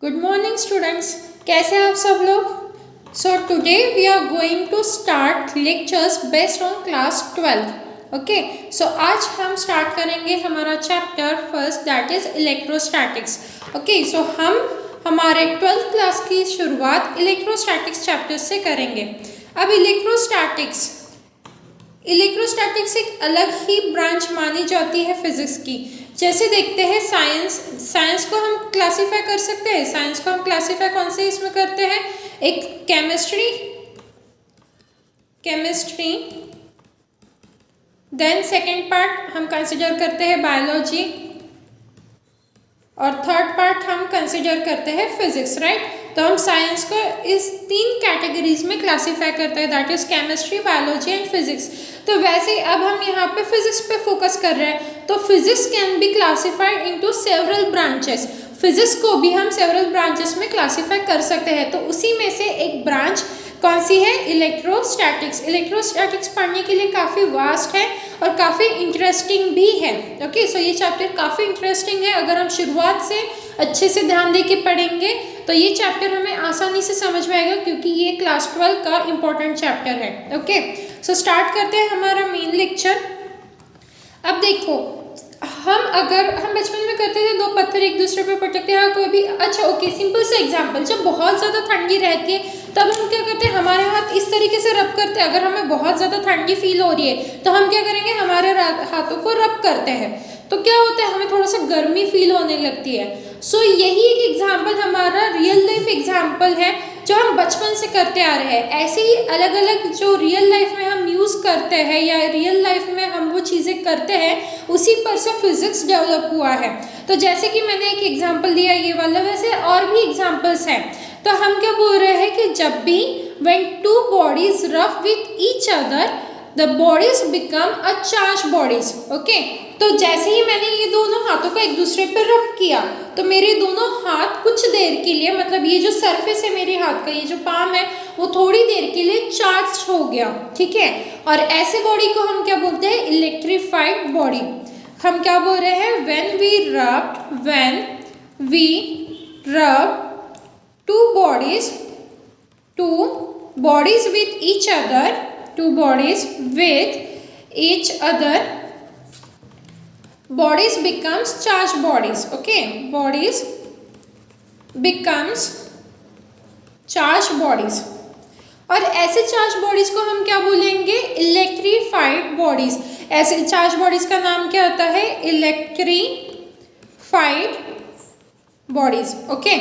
Good morning students, कैसे हैं आप सब लोग। So today we are going to start lectures based on class 12। Okay, so आज हम स्टार्ट करेंगे हमारा chapter first, that is electrostatics. Okay, so हम हमारे 12th क्लास की शुरुआत इलेक्ट्रोस्टैटिक्स चैप्टर से करेंगे। अब इलेक्ट्रोस्टैटिक्स एक अलग ही ब्रांच मानी जाती है फिजिक्स की। जैसे देखते हैं साइंस को हम क्लासीफाई कर सकते हैं। साइंस को हम क्लासीफाई कौन से इसमें करते हैं, एक केमिस्ट्री, देन सेकेंड पार्ट हम कंसिडर करते हैं बायोलॉजी, और थर्ड पार्ट हम कंसिडर करते हैं फिजिक्स, राइट। तो हम साइंस को इस 3 कैटेगरीज में क्लासीफाई करते हैं, that is chemistry, biology and physics. तो वैसे अब हम यहाँ पे फिजिक्स पे फोकस कर रहे हैं, तो physics can be classified into several branches. Physics को भी हम सेवरल ब्रांचेस में क्लासीफाई कर सकते हैं। तो उसी में से एक ब्रांच कौन सी है, इलेक्ट्रोस्टैटिक्स। इलेक्ट्रोस्टैटिक्स पढ़ने के लिए काफ़ी वास्ट है और काफ़ी इंटरेस्टिंग भी है। ओके, सो ये चैप्टर काफ़ी इंटरेस्टिंग है। अगर हम शुरुआत से अच्छे से ध्यान दे के पढ़ेंगे तो ये चैप्टर हमें आसानी से समझ में आएगा, क्योंकि ये क्लास 12 का इम्पोर्टेंट चैप्टर है। ओके, सो स्टार्ट करते हैं हमारा मेन लेक्चर। अब देखो, हम बचपन में करते थे, 2 पत्थर एक दूसरे पे पटकते हैं, कोई भी, अच्छा ओके, सिंपल सा एग्जांपल, जब बहुत ज़्यादा ठंडी रहती है तब हम क्या करते हैं, हमारे हाथ इस तरीके से रब करते हैं। अगर हमें बहुत ज़्यादा ठंडी फील हो रही है तो हम क्या करेंगे, हमारे हाथों को रब करते हैं। तो क्या होता है, हमें थोड़ा सा गर्मी फील होने लगती है। सो यही एक एग्जाम्पल हमारा रियल लाइफ एग्जाम्पल है जो हम बचपन से करते आ रहे हैं। ऐसे ही अलग अलग जो रियल लाइफ में हम यूज़ करते हैं या रियल लाइफ में हम वो चीज़ें करते हैं, उसी पर से फिजिक्स डेवलप हुआ है। तो जैसे कि मैंने एक एग्जाम्पल दिया ये वाला, वैसे और भी एग्जाम्पल्स हैं। तो हम क्या बोल रहे हैं कि जब भी when two bodies rub with each other, the bodies become a charged bodies. Okay, तो जैसे ही मैंने ये दोनों हाथों को एक दूसरे पर रब किया तो मेरे दोनों हाथ कुछ देर के लिए, मतलब ये जो सरफेस है मेरे हाथ का, ये जो पाम है, वो थोड़ी देर के लिए चार्ज हो गया, ठीक है। और ऐसे बॉडी को हम क्या बोलते हैं, इलेक्ट्रीफाइड बॉडी। हम क्या बोल रहे हैं, when we rub two bodies with each other, bodies becomes charged bodies. Okay, bodies becomes charged bodies। और ऐसे चार्ज बॉडीज को हम क्या बोलेंगे, इलेक्ट्रीफाइड बॉडीज। ऐसे चार्ज बॉडीज का नाम क्या होता है, इलेक्ट्रीफाइड बॉडीज। ओके,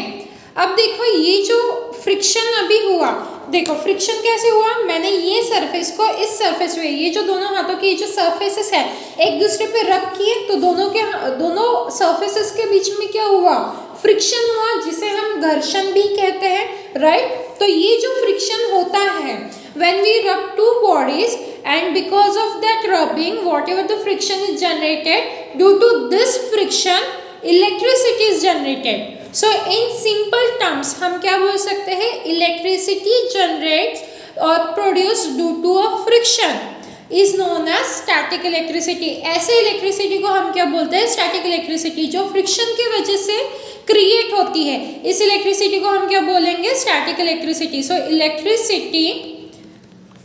अब देखो ये जो फ्रिक्शन अभी हुआ, देखो फ्रिक्शन कैसे हुआ, मैंने ये सरफेस को इस सरफेस पे, ये जो दोनों हाथों की जो सरफेसेस है एक दूसरे पे रब किए, तो दोनों सरफेसेस के बीच में क्या हुआ, फ्रिक्शन हुआ, जिसे हम घर्षण भी कहते हैं, राइट। तो ये जो फ्रिक्शन होता है when we rub two bodies, and because of that rubbing whatever the friction is generated, due to this friction electricity is generated. So in simple terms हम क्या बोल सकते हैं, electricity generates or produced due to a friction is known as static electricity. ऐसे electricity को हम क्या बोलते हैं, स्टैटिक इलेक्ट्रिसिटी, जो फ्रिक्शन की वजह से क्रिएट होती है, इस इलेक्ट्रिसिटी को हम क्या बोलेंगे, static electricity. So electricity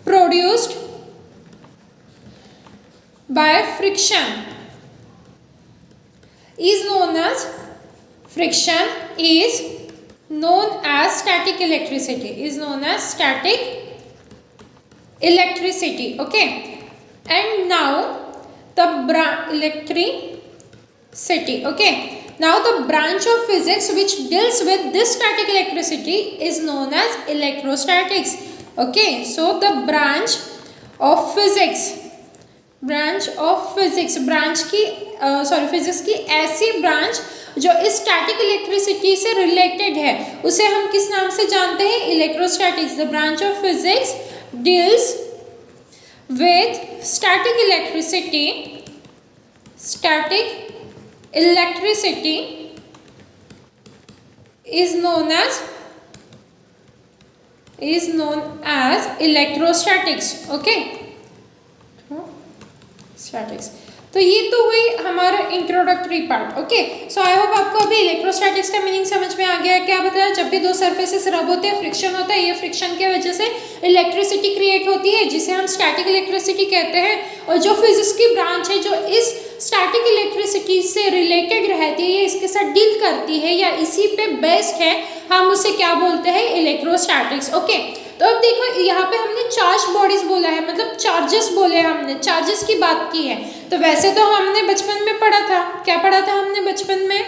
produced by friction is known as static electricity. Okay, and now the electricity. Okay, now the branch of physics which deals with this static electricity is known as electrostatics. Okay, so the branch of physics physics की ऐसी branch जो इस static electricity से related है, उसे हम किस नाम से जानते हैं, electrostatics. The branch of physics deals with static electricity is known as electrostatics. Okay, statics। तो ये तो हुई हमारा introductory part. Okay, so I hope आपको अभी इलेक्ट्रोस्टैटिक्स का मीनिंग समझ में आ गया है। क्या बताया, जब भी दो सरफेसेस रब होते हैं फ्रिक्शन होता है, ये फ्रिक्शन की वजह से इलेक्ट्रिसिटी क्रिएट होती है जिसे हम स्टैटिक इलेक्ट्रिसिटी कहते हैं। और जो फिजिक्स की ब्रांच है जो इस स्टैटिक इलेक्ट्रिसिटी से रिलेटेड रहती है, इसके साथ डील करती है या इसी पे बेस्ड है, हम उसे क्या बोलते हैं, इलेक्ट्रोस्टैटिक्स। ओके, तो अब देखो यहाँ पे हमने चार्ज बॉडीज बोला है, मतलब चार्जेस बोले, हमने चार्जेस की बात की है। तो वैसे तो हमने बचपन में पढ़ा था, क्या पढ़ा था हमने बचपन में,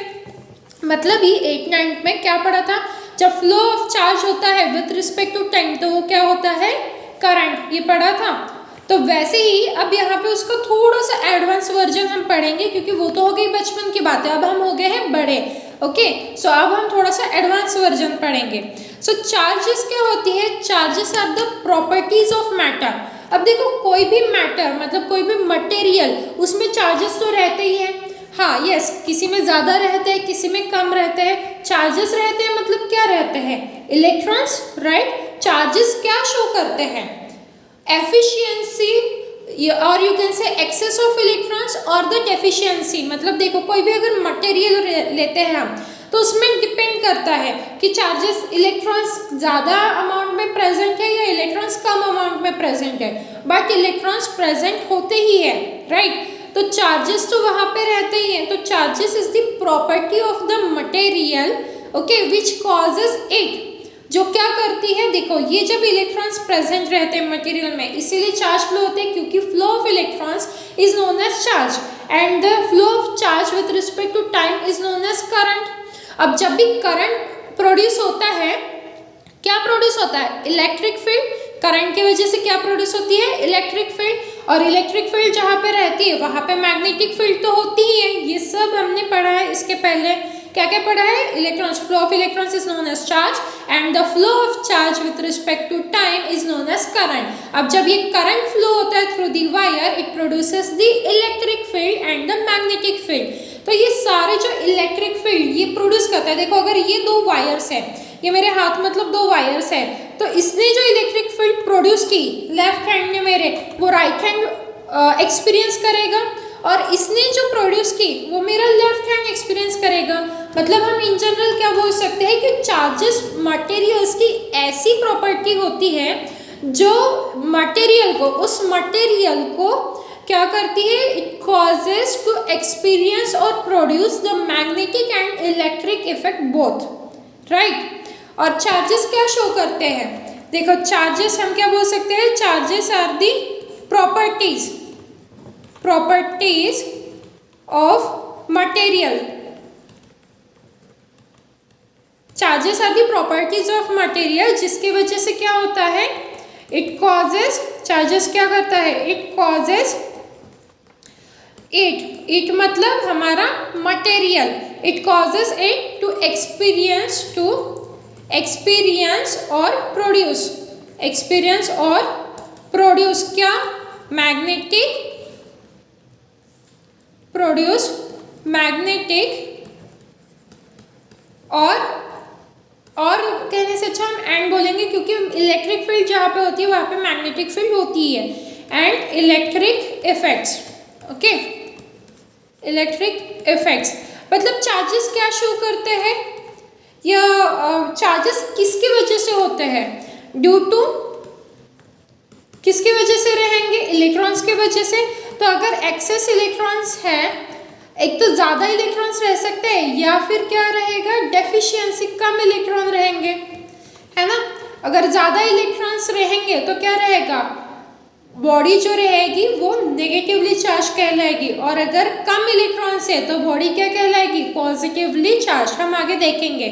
मतलब ये 8th-9th में क्या पढ़ा था, जब फ्लो ऑफ चार्ज होता है विथ रिस्पेक्ट टू टाइम तो वो क्या होता है, करंट, ये पढ़ा था। तो वैसे ही अब यहाँ पे उसका थोड़ा सा एडवांस वर्जन हम पढ़ेंगे, क्योंकि वो तो हो गई बचपन की बातें, अब हम हो गए हैं बड़े। ओके, सो अब हम थोड़ा सा एडवांस वर्जन पढ़ेंगे। सो चार्जेस क्या होती है, charges are the properties of matter. अब देखो कोई भी मैटर मतलब कोई भी मटेरियल, उसमें चार्जेस तो रहते ही हैं। हाँ यस, किसी में ज़्यादा रहते हैं, किसी में कम रहते हैं। चार्जेस रहते हैं मतलब क्या रहते हैं, इलेक्ट्रॉन्स, राइट। चार्जेस क्या शो करते हैं, एफिशिएंसी और you can say excess of electrons और द डेफिशिएंसी। मतलब देखो कोई भी अगर मटेरियल लेते हैं हम, तो उसमें डिपेंड करता है कि चार्जेस, इलेक्ट्रॉन्स ज़्यादा अमाउंट में प्रेजेंट है या इलेक्ट्रॉन्स कम अमाउंट में प्रेजेंट है, बट इलेक्ट्रॉन्स प्रेजेंट होते ही है, राइट। तो चार्जेस तो वहाँ पे रहते ही हैं। तो charges is the property of the material, okay, which causes it, जो क्या करती है, देखो ये जब इलेक्ट्रॉन्स प्रेजेंट रहते हैं मटेरियल में, इसीलिए चार्ज फ्लो होते हैं, क्योंकि flow of electrons is known as charge and the flow of charge with respect to time is known as current. अब जब भी करंट प्रोड्यूस होता है, क्या प्रोड्यूस होता है, इलेक्ट्रिक फील्ड। करंट की वजह से क्या प्रोड्यूस होती है, इलेक्ट्रिक फील्ड। और इलेक्ट्रिक फील्ड जहाँ पे रहती है वहाँ पे मैग्नेटिक फील्ड तो होती ही है, ये सब हमने पढ़ा है इसके पहले। क्या क्या पढ़ा है, electrons, flow of electrons is known as charge and the flow of charge with respect to time is known as current. अब जब ये करंट फ्लो होता है through the wire, it produces the electric field and the magnetic field. तो ये सारे जो electric field ये प्रोड्यूस करता है, देखो अगर ये दो वायर्स है, ये मेरे हाथ मतलब दो वायर्स है, तो इसने जो इलेक्ट्रिक फील्ड प्रोड्यूस की लेफ्ट हैंड में मेरे, वो राइट हैंड एक्सपीरियंस करेगा, और इसने जो प्रोड्यूस की वो मेरा लेफ्ट हैंड एक्सपीरियंस करेगा। मतलब हम इन जनरल क्या बोल सकते हैं कि चार्जेस मटेरियल्स की ऐसी प्रॉपर्टी होती है जो मटेरियल को, उस मटेरियल को क्या करती है, इट कॉजेस टू एक्सपीरियंस और produce the magnetic and electric effect both, right. और चार्जेस क्या शो करते हैं, देखो चार्जेस हम क्या बोल सकते हैं, charges are the properties of material. Charges are the properties of material, जिसकी वजह से क्या होता है, इट कॉजेस, चार्जेस क्या करता है, इट कॉजेस, इट मतलब हमारा material, it causes it to experience और प्रोड्यूस क्या, मैग्नेटिक और कहने से अच्छा हम एंड बोलेंगे, क्योंकि इलेक्ट्रिक फील्ड जहाँ पे होती है वहाँ पे मैग्नेटिक फील्ड होती है, and electric effects. Okay, electric effects मतलब चार्जेस क्या शो करते हैं, या चार्जेस किसकी वजह से होते हैं, ड्यू टू, किसकी वजह से रहेंगे, इलेक्ट्रॉन्स की वजह से। तो अगर एक्सेस इलेक्ट्रॉन्स है, एक तो ज़्यादा इलेक्ट्रॉन्स रह सकते हैं, या फिर क्या रहेगा, डेफिशिएंसी, कम इलेक्ट्रॉन रहेंगे, है ना। अगर ज़्यादा इलेक्ट्रॉन्स रहेंगे तो क्या रहेगा, बॉडी जो रहेगी वो नेगेटिवली चार्ज कहलाएगी, और अगर कम इलेक्ट्रॉन्स है तो बॉडी क्या कहलाएगी, पॉजिटिवली चार्ज। हम आगे देखेंगे,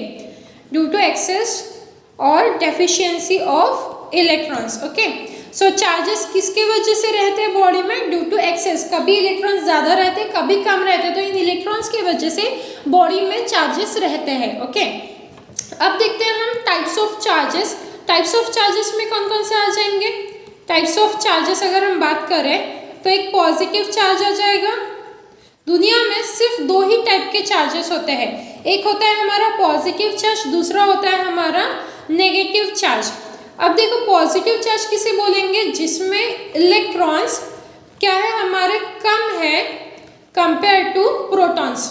ड्यू टू एक्सेस और deficiency of electrons. Okay, so charges किसके वजह से रहते हैं बॉडी में, ड्यू टू एक्सेस, कभी इलेक्ट्रॉन्स ज़्यादा रहते हैं कभी कम रहते हैं, तो इन इलेक्ट्रॉन्स की वजह से बॉडी में चार्जेस रहते हैं। ओके, अब देखते हैं हम types of charges. Types of charges में कौन कौन से आ जाएंगे, टाइप्स ऑफ चार्जेस अगर हम बात करें तो एक पॉजिटिव चार्ज आ जाएगा। दुनिया में सिर्फ दो ही टाइप के चार्जेस होते हैं, एक होता है हमारा पॉजिटिव चार्ज, दूसरा होता है हमारा नेगेटिव चार्ज। अब देखो पॉजिटिव चार्ज किसे बोलेंगे, जिसमें इलेक्ट्रॉन्स क्या है हमारे कम है, कंपेयर टू प्रोटॉन्स,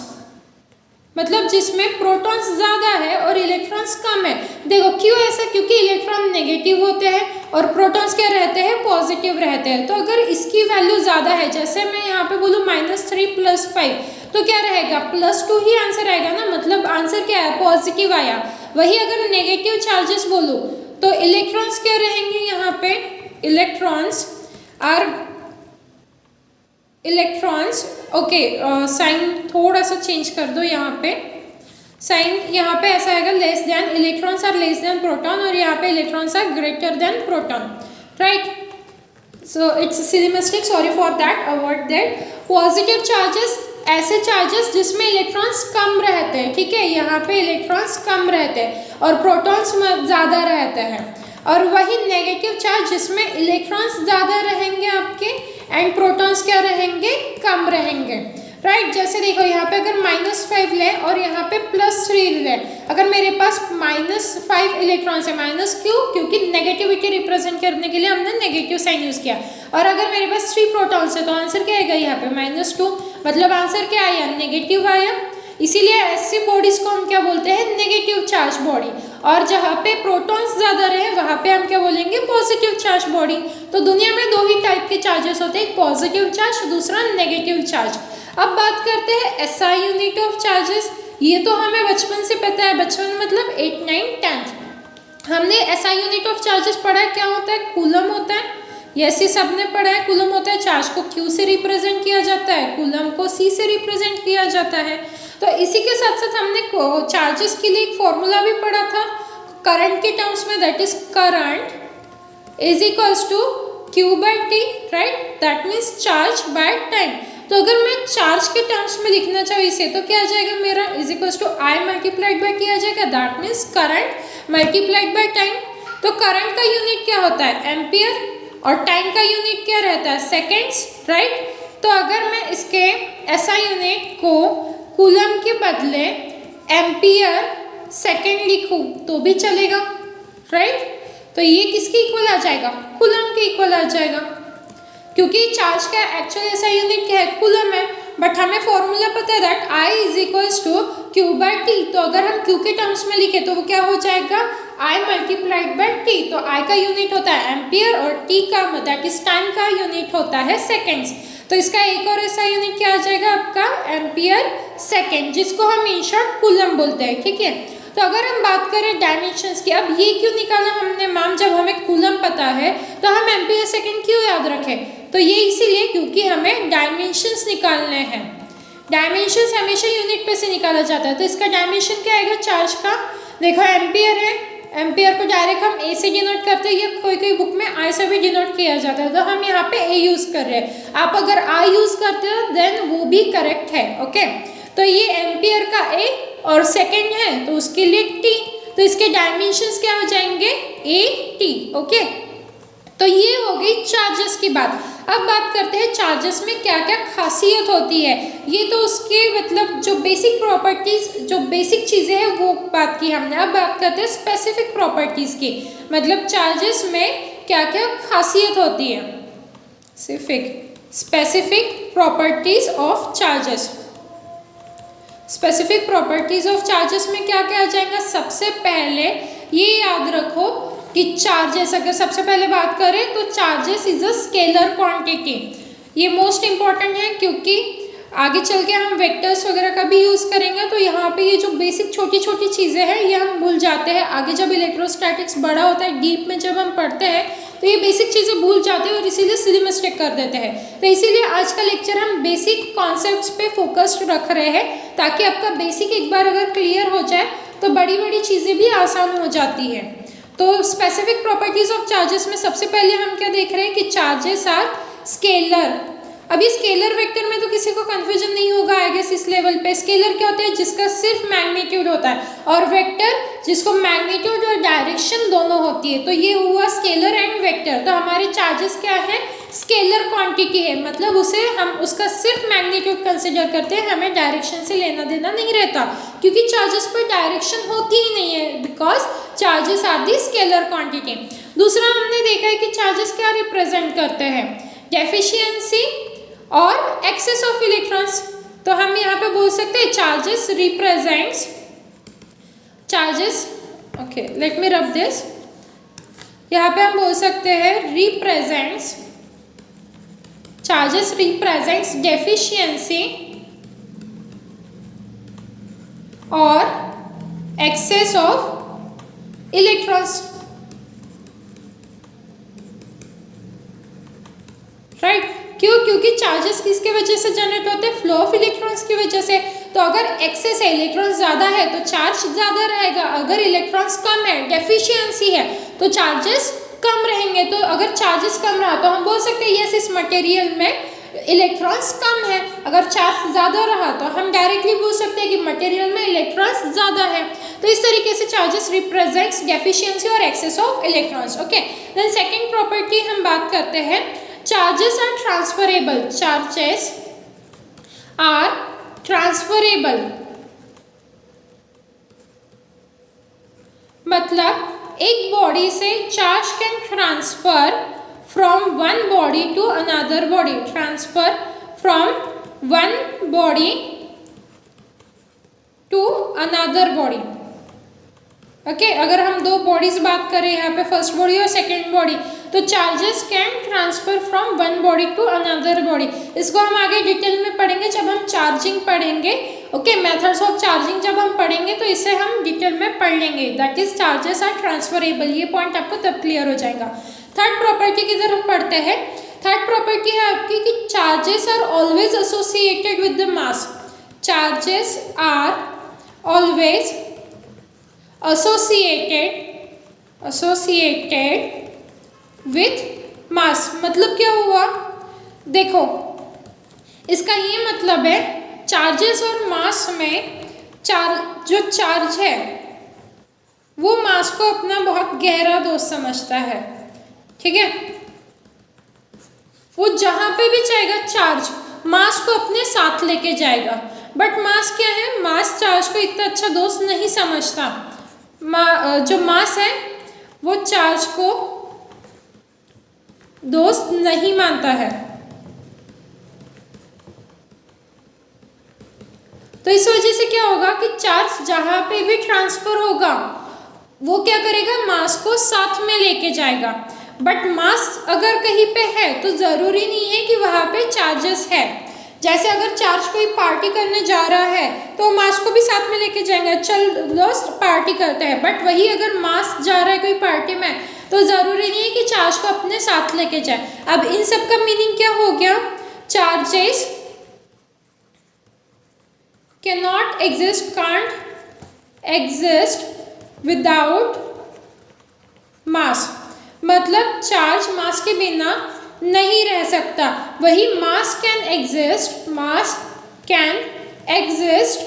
मतलब जिसमें प्रोटॉन्स ज़्यादा है और इलेक्ट्रॉन्स कम है। देखो क्यों ऐसा, क्योंकि इलेक्ट्रॉन नेगेटिव होते हैं और प्रोटॉन्स क्या रहते हैं, पॉजिटिव रहते हैं। तो अगर इसकी वैल्यू ज़्यादा है, जैसे मैं यहाँ पे बोलूँ -3 + 5, तो क्या रहेगा, +2 ही आंसर आएगा ना, मतलब आंसर क्या है, पॉजिटिव आया। वही अगर नेगेटिव चार्जेस बोलूँ तो इलेक्ट्रॉन्स क्या रहेंगे, यहाँ पे इलेक्ट्रॉन्स ओके, साइन थोड़ा सा चेंज कर दो, यहाँ पे साइन यहाँ पे ऐसा आएगा less than, electrons are less than proton, और यहाँ पे electrons are greater than proton, right. So it's silly mistake, sorry for that, avoid that. Positive charges ऐसे चार्जेस जिसमें इलेक्ट्रॉन्स कम रहते हैं, ठीक है, यहाँ पे इलेक्ट्रॉन्स कम रहते हैं और प्रोटॉन्स ज़्यादा रहते हैं। और वही नेगेटिव चार्ज जिसमें इलेक्ट्रॉन्स ज़्यादा रहेंगे आपके एंड प्रोटॉन्स क्या रहेंगे, कम रहेंगे, राइट। जैसे देखो यहाँ पे अगर -5 ले और यहाँ पे +3 ले, अगर मेरे पास -5 इलेक्ट्रॉन्स है, माइनस क्यों, क्योंकि नेगेटिविटी रिप्रेजेंट करने के लिए हमने नेगेटिव साइन यूज़ किया, और अगर मेरे पास 3 प्रोटॉन्स है तो आंसर क्या आएगा यहाँ पे -2, मतलब आंसर क्या आया, नेगेटिव आया। इसीलिए ऐसी बॉडीज को हम क्या बोलते हैं, नेगेटिव चार्ज बॉडी, और जहाँ पे प्रोटॉन्स ज़्यादा रहे वहाँ पे हम क्या बोलेंगे, पॉजिटिव चार्ज बॉडी। तो दुनिया में 2 ही टाइप के चार्जेस होते हैं, एक पॉजिटिव चार्ज, दूसरा नेगेटिव चार्ज। अब बात करते हैं SI यूनिट ऑफ चार्जेस। ये तो हमें बचपन से पता है, बचपन मतलब 8, 9, 10 हमने SI यूनिट ऑफ चार्जेस पढ़ा है, क्या होता है, कूलम होता है। यस, ये सबने पढ़ा है, कूलम होता है। चार्ज को Q से रिप्रेजेंट किया जाता है, कूलम को C से रिप्रेजेंट किया जाता है। तो इसी के साथ साथ हमने चार्जेस के लिए एक फॉर्मूला भी पढ़ा था करंट के टर्म्स में, that is current is equals to Q/T, right, that means charge by time. तो अगर मैं चार्ज के टर्म्स में लिखना चाहूँ इसे, तो क्या आ जाएगा मेरा, is equals to I multiplied by T आ जाएगा, that means current multiplied by time. तो करंट का यूनिट क्या होता है, एम्पियर, और टाइम का यूनिट क्या रहता है, सेकेंड्स, राइट। तो अगर मैं इसके SI यूनिट को कूलम के बदले एम्पियर सेकेंड लिखूँ तो भी चलेगा, राइट। तो ये किसके इक्वल आ जाएगा, कूलम के इक्वल आ जाएगा, क्योंकि चार्ज का एक्चुअल SI यूनिट क्या है, कूलम है, बट हमें फॉर्मूला पता है that I is equals to Q/T। तो अगर हम Q के टर्म्स में लिखे तो वो क्या हो जाएगा, I मल्टीप्लाइड बाय T। तो I का यूनिट होता है एम्पियर और T का दैट इज टाइम का यूनिट होता है सेकेंड्स। तो इसका एक और SI यूनिट क्या आ जाएगा आपका, एम्पियर सेकेंड, जिसको हम इन शॉर्ट कूलम बोलते हैं, ठीक है। तो अगर हम बात करें डायमेंशंस की, अब ये क्यों निकाला हमने मैम, जब हमें कूलम पता है तो हम एम्पियर सेकेंड क्यों याद रखें, तो ये इसीलिए क्योंकि हमें डायमेंशंस निकालने हैं। डायमेंशंस हमेशा यूनिट पे से निकाला जाता है, तो इसका डायमेंशन क्या आएगा चार्ज का, देखो एम्पियर है, एम्पियर को डायरेक्ट हम A से डिनोट करते हैं, या कोई कोई बुक में I से भी डिनोट किया जाता है, तो हम यहाँ पे A यूज़ कर रहे हैं। आप अगर I यूज़ करते हो देन वो भी करेक्ट है, ओके। तो ये एम्पियर का A और सेकेंड है तो उसके लिए T, तो इसके डायमेंशंस क्या हो जाएंगे, AT, ओके। तो ये हो गई चार्जेस की बात। अब बात करते हैं चार्जेस में क्या क्या खासियत होती है। ये तो उसके मतलब जो बेसिक प्रॉपर्टीज, जो बेसिक चीज़ें हैं वो बात की हमने। अब बात करते हैं स्पेसिफिक प्रॉपर्टीज़ की, मतलब चार्जेस में क्या क्या खासियत होती है। Specific properties of charges. Specific properties of charges में क्या क्या आ जाएगा, सबसे पहले ये याद रखो कि चार्जेस, अगर सबसे पहले बात करें तो charges is a scalar quantity. ये मोस्ट इंपॉर्टेंट है क्योंकि आगे चल के हम वेक्टर्स वगैरह का भी यूज़ करेंगे, तो यहाँ पे ये जो बेसिक छोटी छोटी चीज़ें हैं ये हम भूल जाते हैं। आगे जब इलेक्ट्रोस्टैटिक्स बड़ा होता है, डीप में जब हम पढ़ते हैं तो ये बेसिक चीज़ें भूल जाते हैं और इसीलिए सिली मिस्टेक कर देते हैं। तो इसीलिए आज का लेक्चर हम बेसिक कॉन्सेप्ट्स पे फोकस्ड रख रहे हैं, ताकि आपका बेसिक एक बार अगर क्लियर हो जाए तो बड़ी बड़ी चीज़ें भी आसान हो जाती है। तो स्पेसिफिक प्रॉपर्टीज ऑफ चार्जेस में सबसे पहले हम क्या देख रहे हैं कि चार्जेस आर स्केलर। अभी स्केलर वेक्टर में तो किसी को कंफ्यूजन नहीं होगा आई गेस इस लेवल पे। स्केलर क्या होता है, जिसका सिर्फ मैग्नीट्यूड होता है, और वेक्टर जिसको मैग्नीट्यूड और डायरेक्शन दोनों होती है। तो ये हुआ स्केलर एंड वेक्टर। तो हमारे चार्जेस क्या है, स्केलर क्वांटिटी है, मतलब उसे हम उसका सिर्फ मैग्नीट्यूड कंसिडर करते हैं, हमें डायरेक्शन से लेना देना नहीं रहता, क्योंकि चार्जेस पर डायरेक्शन होती ही नहीं है, because charges are the scalar quantity. दूसरा हमने देखा है कि चार्जेस क्या रिप्रेजेंट करते हैं, डेफिशिएंसी और एक्सेस ऑफ इलेक्ट्रॉन्स। तो हम यहाँ पे बोल सकते हैं charges represents charges, okay let me rub this, यहाँ पे हम बोल सकते हैं रिप्रेजेंट्स, चार्जेस रिप्रेजेंट्स डेफिशिएंसी और एक्सेस ऑफ इलेक्ट्रॉन्स, राइट। क्यों? क्योंकि चार्जेस किसके वजह से जनरेट होते हैं? फ्लो ऑफ इलेक्ट्रॉन्स की वजह से। तो अगर एक्सेस है, इलेक्ट्रॉन्स ज़्यादा है तो चार्ज ज़्यादा रहेगा, अगर इलेक्ट्रॉन्स कम है, डेफिशिएंसी है, तो चार्जेस कम रहेंगे। तो अगर चार्जेस कम रहा तो हम बोल सकते हैं यस इस मटेरियल में इलेक्ट्रॉन्स कम है। अगर चार्ज ज़्यादा रहा तो हम डायरेक्टली बोल सकते हैं कि मटेरियल में इलेक्ट्रॉन्स ज़्यादा है। तो इस तरीके से चार्जेस रिप्रेजेंट्स डेफिशिएंसी और excess of electrons. Okay, then second property हम बात करते हैं, charges are transferable. Charges are transferable मतलब एक बॉडी से charge can transfer from one body to another body, transfer from one body to another body. Okay, अगर हम दो बॉडीज बात करें यहाँ पे, फर्स्ट बॉडी और सेकेंड बॉडी, तो charges can transfer from one body to another body. इसको हम आगे डिटेल में पढ़ेंगे जब हम चार्जिंग पढ़ेंगे। ओके, मेथड्स ऑफ चार्जिंग जब हम पढ़ेंगे तो इसे हम डिटेल में पढ़ लेंगे। That is charges are transferable, ये पॉइंट आपको तब क्लियर हो जाएगा। थर्ड प्रॉपर्टी की तरफ पढ़ते हैं। थर्ड प्रॉपर्टी है आपकी कि charges are always associated with the mass. Charges are always associated with mass। मतलब क्या हुआ? देखो, इसका ये मतलब है चार्जेस और मास में जो चार्ज है वो मास को अपना बहुत गहरा दोस्त समझता है, ठीक है। वो जहाँ पे भी जाएगा चार्ज मास को अपने साथ लेके जाएगा। बट मास क्या है? मास चार्ज को इतना अच्छा दोस्त नहीं समझता। जो मास है वो चार्ज को दोस्त नहीं मानता है। तो इस वजह से क्या होगा कि चार्ज जहां पे भी ट्रांसफर होगा वो क्या करेगा? मास को साथ में लेके जाएगा। बट मास अगर कहीं पे है तो जरूरी नहीं है कि वहां पे चार्जेस है। जैसे अगर चार्ज कोई पार्टी करने जा रहा है तो मास को भी साथ में लेके जाएंगे, चल दोस्त पार्टी करते हैं। बट वही अगर मास जा रहा है कोई पार्टी में तो ज़रूरी नहीं है कि चार्ज को अपने साथ लेके जाए। अब इन सब का मीनिंग क्या हो गया? Charges cannot exist, can't exist without mass. मतलब चार्ज मास के बिना नहीं रह सकता। वही mass can exist, mass can exist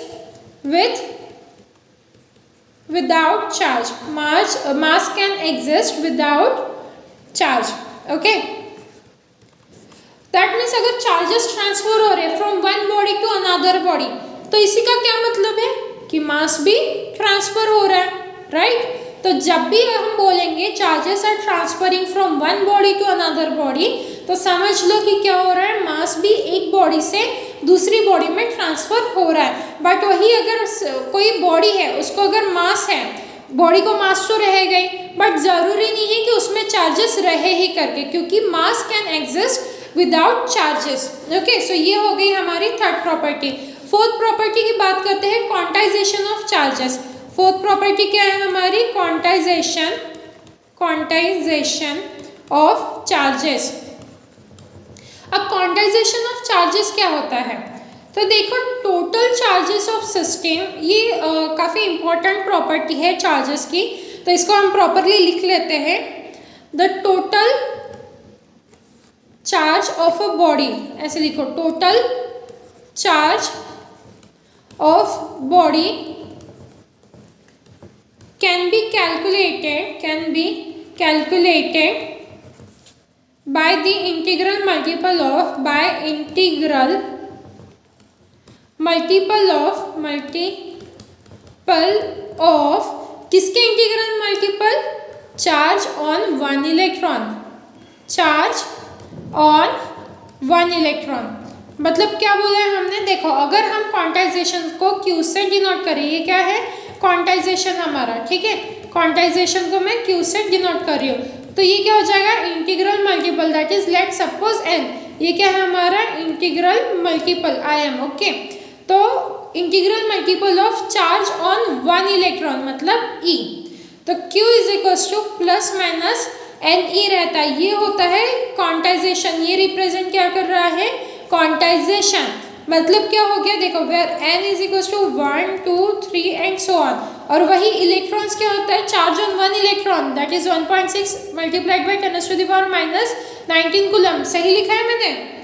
without charge, mass can exist without charge. Okay, that means अगर चार्जेस ट्रांसफर हो रहे from one body to another body तो इसी का क्या मतलब है कि मास भी ट्रांसफर हो रहा है, राइट। तो जब भी हम बोलेंगे charges are transferring from one body to another body तो समझ लो कि क्या हो रहा है? मास भी एक बॉडी से दूसरी बॉडी में ट्रांसफर हो रहा है। बट वही अगर कोई बॉडी है उसको अगर मास है, बॉडी को मास तो रह गई बट ज़रूरी नहीं है कि उसमें चार्जेस रहे ही करके, क्योंकि mass can exist without charges. Okay, so ये हो गई हमारी थर्ड प्रॉपर्टी। फोर्थ प्रॉपर्टी की बात करते हैं, quantization of charges. Fourth property क्या है हमारी? Quantization of charges. अब क्वांटाइजेशन ऑफ चार्जेस क्या होता है? तो देखो, टोटल चार्जेस ऑफ सिस्टम, ये काफ़ी इंपॉर्टेंट प्रॉपर्टी है चार्जेस की, तो इसको हम प्रॉपरली लिख लेते हैं। The total charge of a body, ऐसे लिखो, total charge of body can be calculated by the integral multiple of किसके integral multiple? Charge on one electron, charge on one electron. मतलब क्या बोला है हमने, देखो अगर हम क्वांटाइजेशन को Q से डिनोट करें, ये क्या है क्वांटाइजेशन हमारा, ठीक है, क्वांटाइजेशन को मैं Q से डिनोट कर रही हूँ, तो ये क्या हो जाएगा integral multiple, that is let suppose n, ये क्या है हमारा इंटीग्रल मल्टीपल IM, ओके। तो integral multiple of charge on one electron मतलब E, तो Q is equals two plus minus NE रहता है, ये होता है क्वांटाइजेशन, ये रिप्रेजेंट क्या कर रहा है क्वांटाइजेशन, मतलब क्या हो गया देखो where n is equals to 1 2 3 and so on, और वही इलेक्ट्रॉन्स क्या होता है charge on one electron that is 1.6 multiplied by 10 to the power minus 19 coulomb. सही लिखा है मैंने?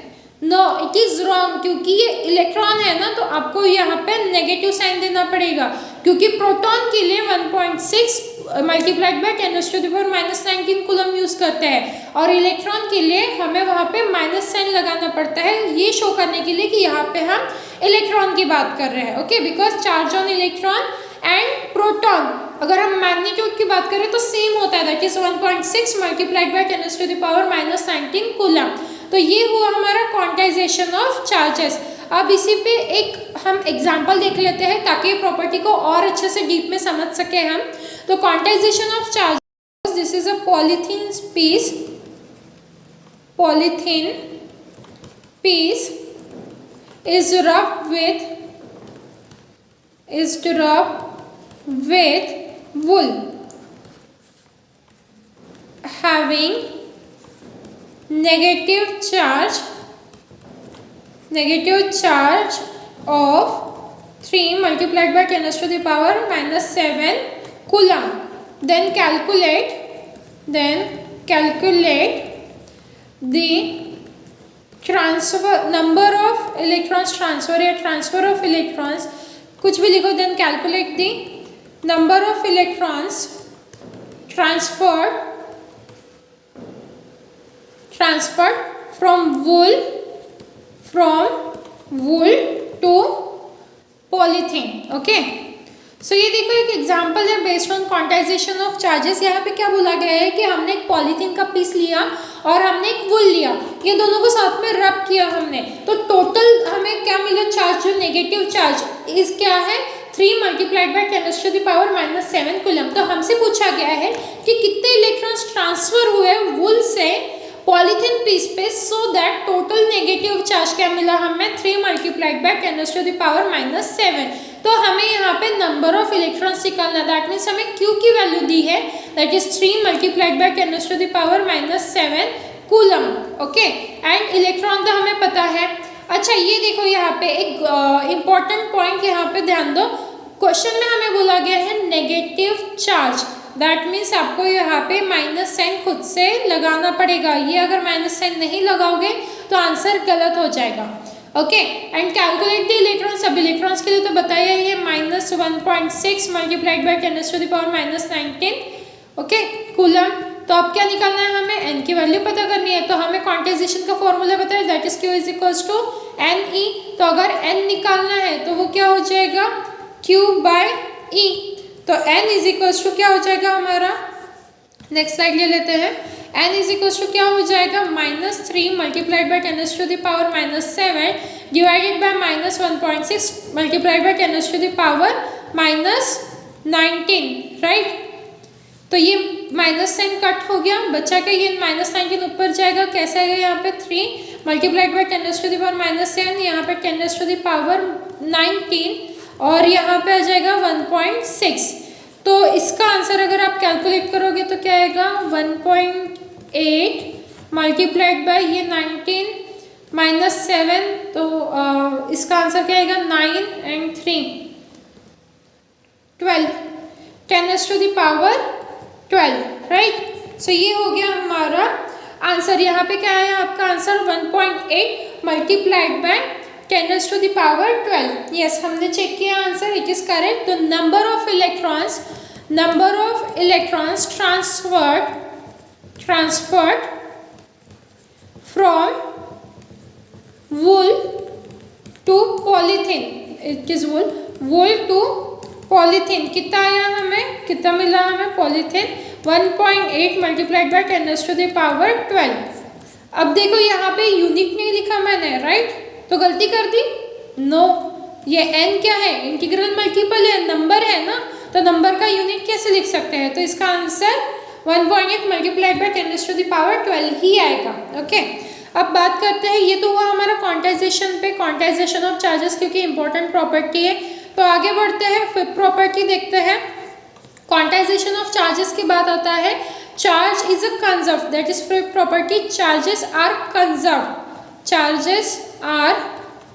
नो इट इज रॉन्ग, क्योंकि ये इलेक्ट्रॉन है ना, तो आपको यहाँ पे नेगेटिव साइन देना पड़ेगा, क्योंकि प्रोटॉन के लिए 1.6 multiplied by 10 to the power minus 19 coulomb use करते हैं, और इलेक्ट्रॉन के लिए हमें वहाँ पे माइनस साइन लगाना पड़ता है, ये शो करने के लिए कि यहाँ पे हम इलेक्ट्रॉन की बात कर रहे हैं, okay, because charge on electron and proton, अगर हम मैग्नीट्यूड की बात करें तो सेम होता है, that is 1.6 multiplied by 10 to the power minus 19 coulomb. तो ये हुआ हमारा क्वांटाइजेशन ऑफ चार्जेस। अब इसी पे एक हम एग्जांपल देख लेते हैं ताकि प्रॉपर्टी को और अच्छे से डीप में समझ सके हम। तो quantization of charges, this is a polythene piece is rubbed with wool having negative charge of 3 multiplied by 10 to the power minus 7 coulomb. Then calculate the number of electrons transfer of electrons, कुछ भी लिखो, then calculate the number of electrons transferred from wool to polythene, okay. So ये देखो एक example है based on quantization of charges. यहाँ पे क्या बोला गया है कि हमने एक पॉलीथीन का पीस लिया और हमने एक वुल लिया, ये दोनों को साथ में रब किया हमने, तो टोटल हमें क्या मिला चार्ज, जो नेगेटिव चार्ज इस क्या है 3 multiplied by 10 to the power minus 7 coulomb. तो हमसे पूछा गया है कि कितने इलेक्ट्रॉन्स ट्रांसफर हुए वुल से पॉलीथीन पीस पे, so that total negative charge क्या मिला हमें 3 multiplied by 10 to the power minus 7। तो हमें यहाँ पे नंबर ऑफ इलेक्ट्रॉन्स निकालना, दैट मीन्स हमें Q की वैल्यू दी है that is 3 multiplied by 10 to the power minus 7 coulomb, okay. And electron तो हमें पता है। अच्छा ये देखो यहाँ पे एक इम्पॉर्टेंट पॉइंट यहाँ पे ध्यान दो, क्वेश्चन में हमें बोला गया है नेगेटिव चार्ज, दैट मीन्स आपको यहाँ पे माइनस साइन खुद से लगाना पड़ेगा, ये अगर माइनस साइन नहीं लगाओगे तो आंसर गलत हो जाएगा, okay. And calculate the electron, सब इलेक्ट्रॉन्स के लिए तो बताया ही है minus 1.6 multiplied by 10 to the power minus 19, okay coulomb. तो अब क्या निकालना है हमें, n की वैल्यू पता करनी है, तो हमें क्वांटाइजेशन का फॉर्मूला पता है that is Q is equals to NE, तो अगर n निकालना है तो वो क्या हो जाएगा Q बाय E, तो n इज इक्वल्स टू क्या हो जाएगा हमारा, नेक्स्ट स्लाइड ले लेते हैं, n इज इक्वल्स टू क्या हो जाएगा -3 multiplied by 10 to the power minus 7 divided by minus 1.6 multiplied by 10 to the power minus 19, right. तो ये माइनस साइन कट हो गया, बच्चा का ये माइनस 19 ऊपर जाएगा, कैसे आएगा यहाँ पे 3 multiplied by 10 to the power minus 7, यहाँ पे 10 टू द पावर 19 और यहाँ पे आ जाएगा 1.6। तो इसका आंसर अगर आप कैलकुलेट करोगे तो क्या आएगा 1.8 मल्टीप्लाइड बाय ये 19 माइनस 7, तो इसका आंसर क्या आएगा 9 and 3 12 10 to the power 12, right. So ये हो गया हमारा आंसर। यहाँ पे क्या है आपका answer 1.8 multiplied by 10 to the power 12। Yes हमने चेक किया आंसर, इट इज करेक्ट। तो number of electrons transferred from wool to polythene, it is wool to polythene, कितना आया हमें, कितना मिला हमें polythene 1.8 multiplied by 10 to the power 12। अब देखो यहाँ पे यूनिट नहीं लिखा मैंने, राइट, तो गलती कर दी? नो। ये n क्या है? इंटीग्रल मल्टीपल है, नंबर है ना, तो नंबर का यूनिट कैसे लिख सकते हैं? तो इसका आंसर 1.8 मल्टीप्लाइड बाई 10⁻12 ही आएगा। ओके, अब बात करते हैं, ये तो हुआ हमारा क्वांटाइजेशन पे, क्वांटाइजेशन ऑफ चार्जेस, क्योंकि इंपॉर्टेंट प्रॉपर्टी है। तो आगे बढ़ते हैं, फिफ्थ प्रॉपर्टी देखते हैं। क्वांटाइजेशन ऑफ चार्जेस की बात आता है, charge is a conserve, that is fifth property, charges are conserve, charges are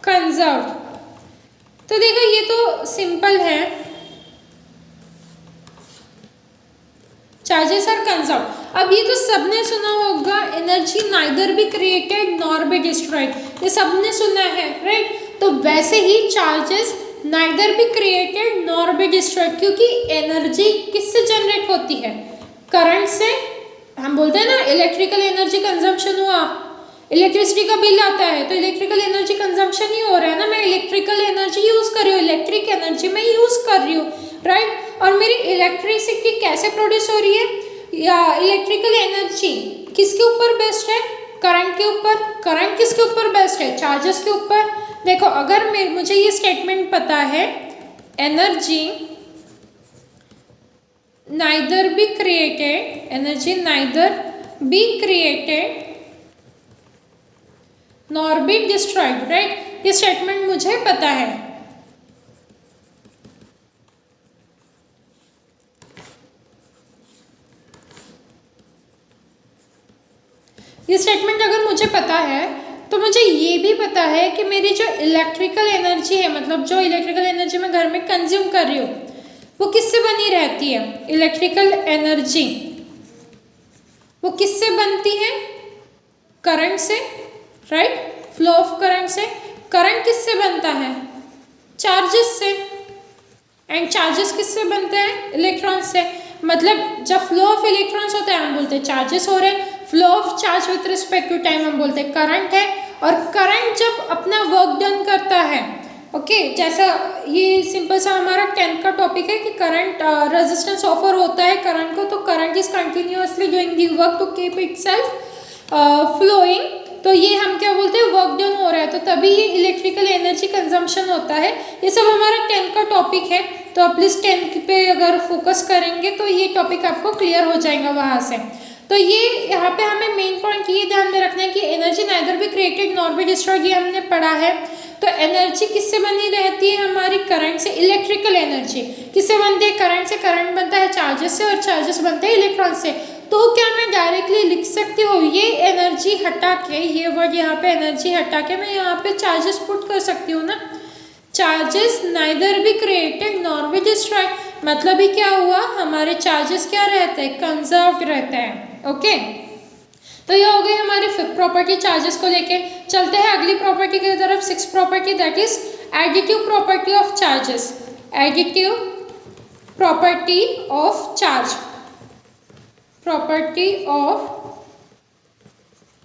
conserve. तो देखो ये तो सिंपल है, चार्जेस आर कंजर्व। अब ये तो सबने सुना होगा, energy neither be created nor be destroyed, ये सबने सुना है, राइट। तो वैसे ही charges neither be created nor be destroyed, क्योंकि एनर्जी किससे जनरेट होती है? करंट से। हम बोलते हैं ना इलेक्ट्रिकल एनर्जी कंजम्पशन हुआ, इलेक्ट्रिसिटी का बिल आता है, तो इलेक्ट्रिकल एनर्जी कंजम्पशन ही हो रहा है ना, मैं इलेक्ट्रिकल एनर्जी यूज कर रही हूँ, इलेक्ट्रिक एनर्जी मैं यूज कर रही हूँ, राइट। और मेरी इलेक्ट्रिसिटी कैसे प्रोड्यूस हो रही है, या इलेक्ट्रिकल एनर्जी किसके ऊपर बेस्ड है? करंट के ऊपर। करंट किसके ऊपर बेस्ड है? चार्जेस के ऊपर। देखो अगर मुझे ये स्टेटमेंट पता है, energy neither be created, energy neither be created nor be destroyed, right, ये स्टेटमेंट मुझे पता है। ये स्टेटमेंट अगर मुझे पता है तो मुझे ये भी पता है कि मेरी जो इलेक्ट्रिकल एनर्जी है, मतलब जो इलेक्ट्रिकल एनर्जी मैं घर में कंज्यूम कर रही हूँ, वो किससे बनी रहती है? इलेक्ट्रिकल एनर्जी वो किससे बनती है? करंट से, राइट, फ्लो ऑफ करंट से। करंट किससे बनता है? चार्जेस से। एंड चार्जेस किससे बनते हैं? इलेक्ट्रॉन्स से। मतलब जब फ्लो ऑफ इलेक्ट्रॉन्स होता है हम बोलते हैं चार्जेस हो रहे हैं, flow of charge with respect to time हम बोलते हैं करंट है। और करंट जब अपना वर्क डन करता है, ओके, जैसा ये सिंपल सा हमारा 10th का टॉपिक है कि करंट रेजिस्टेंस ऑफर होता है करंट को, तो current is continuously doing the work to keep itself flowing, तो ये हम क्या बोलते हैं? वर्क डन हो रहा है, तो तभी ये इलेक्ट्रिकल एनर्जी कंजम्पशन होता है। ये सब हमारा 10th का टॉपिक है, तो आप प्लीज 10th पे अगर फोकस करेंगे तो ये टॉपिक आपको क्लियर हो जाएगा वहाँ से। तो ये यहाँ पे हमें मेन पॉइंट ये ध्यान में रखना है कि energy neither be created nor be destroyed, ये हमने पढ़ा है। तो एनर्जी किससे बनी रहती है? हमारी करंट से। इलेक्ट्रिकल एनर्जी किससे बनती है? करंट से। करंट बनता है चार्जेस से, और चार्जेस बनते हैं इलेक्ट्रॉन से। तो क्या मैं डायरेक्टली लिख सकती हूँ ये एनर्जी हटा के, ये वर्ड यहाँ पे एनर्जी हटा के मैं यहाँ पे चार्जेस पुट कर सकती हूँ ना। Charges neither be created nor be destroyed, मतलब ही क्या हुआ? हमारे चार्जेस क्या रहते हैं? कंजर्व्ड रहते हैं। ओके, तो ये हो गई हमारी फिफ्थ प्रॉपर्टी चार्जेस को लेके। चलते हैं अगली प्रॉपर्टी की तरफ, sixth property, that is additive property of charges. Additive property of charge, property of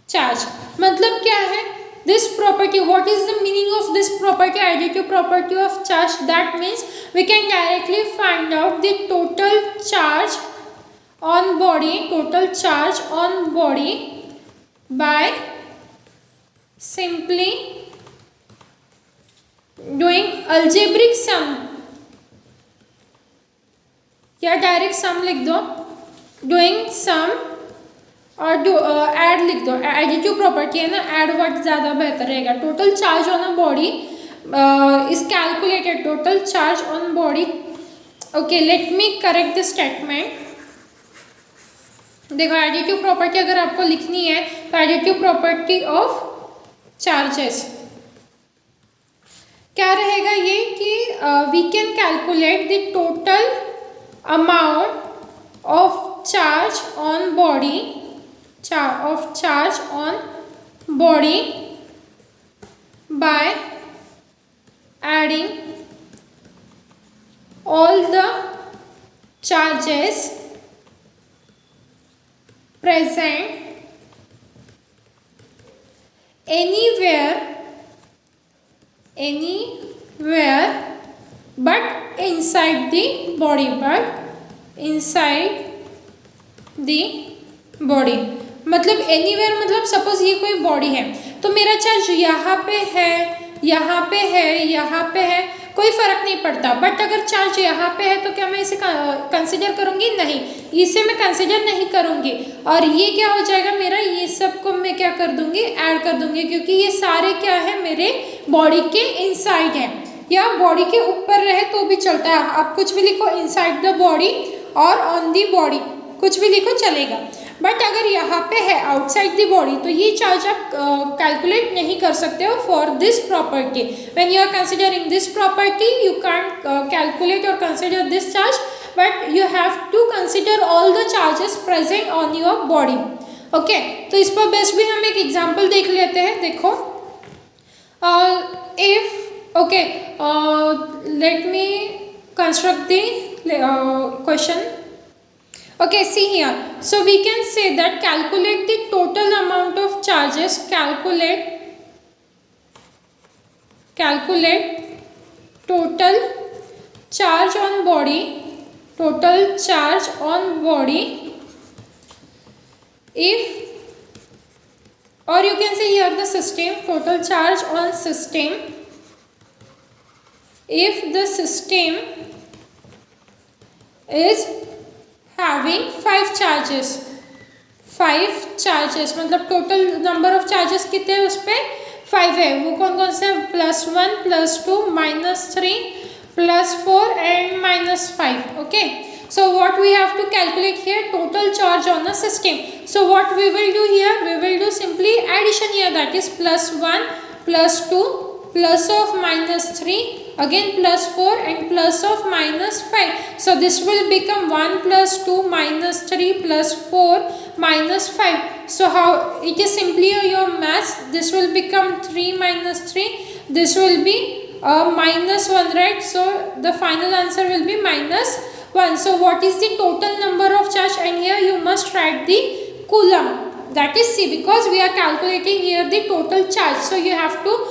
charge मतलब क्या है? This property, what is the meaning of this property, additive property of charge? That means we can directly find out the total charge on body, total charge on body by simply doing algebraic sum, या direct sum लिख दो, doing some और add लिख दो। Additive property है ना, add word ज़्यादा बेहतर रहेगा। Total charge on a body is calculated, total charge on body. Okay, let me correct the statement. देखो एडिटिव प्रॉपर्टी अगर आपको लिखनी है तो एडिटिव प्रॉपर्टी ऑफ चार्जेस क्या रहेगा ये कि we can calculate the total amount of charge on body, of charge on body by adding all the charges present anywhere but inside the body, मतलब एनीवेयर मतलब सपोज ये कोई body है तो मेरा चार्ज यहाँ पे है यहाँ पे है, यहाँ पे है, कोई फर्क नहीं पड़ता। बट अगर चार्ज यहाँ पे है तो क्या मैं इसे कंसिडर करूँगी? नहीं, इसे मैं कंसिडर नहीं करूँगी। और ये क्या हो जाएगा मेरा, ये सब को मैं क्या कर दूँगी? ऐड कर दूँगी, क्योंकि ये सारे क्या है मेरे बॉडी के इनसाइड है, या बॉडी के ऊपर रहे तो भी चलता है। आप कुछ भी लिखो, इनसाइड द बॉडी और ऑन दी बॉडी, कुछ भी लिखो चलेगा। बट अगर यहाँ पे है आउटसाइड द बॉडी तो ये चार्ज आप कैलकुलेट नहीं कर सकते हो for this property. When you are considering this property you can't calculate or consider this charge, but you have to consider all the charges present on your body. Okay, तो इस पर best भी हम एक एग्जाम्पल देख लेते हैं। देखो, if okay, let me construct the question. Okay, see here. So we can say that calculate the total amount of charges. Calculate total charge on body. Total charge on body. If, or you can say here the system. Total charge on system. If the system is having 5 charges, 5 charges मतलब total number of charges कितने हैं उस पर? 5 है। वो कौन कौन से? +1, +2, -3, +4 and -5। Okay, so what we have to calculate here? Total charge on a system. So what we will do here? We will do simply addition here, that is +1, +2, plus of -3, again +4 and plus of -5. So this will become 1 + 2 -3 + 4 -5. So how it is simply your math. This will become 3 - 3. This will be -1, right? So the final answer will be -1. So what is the total number of charge? And here you must write the coulomb, that is C, because we are calculating here the total charge. So you have to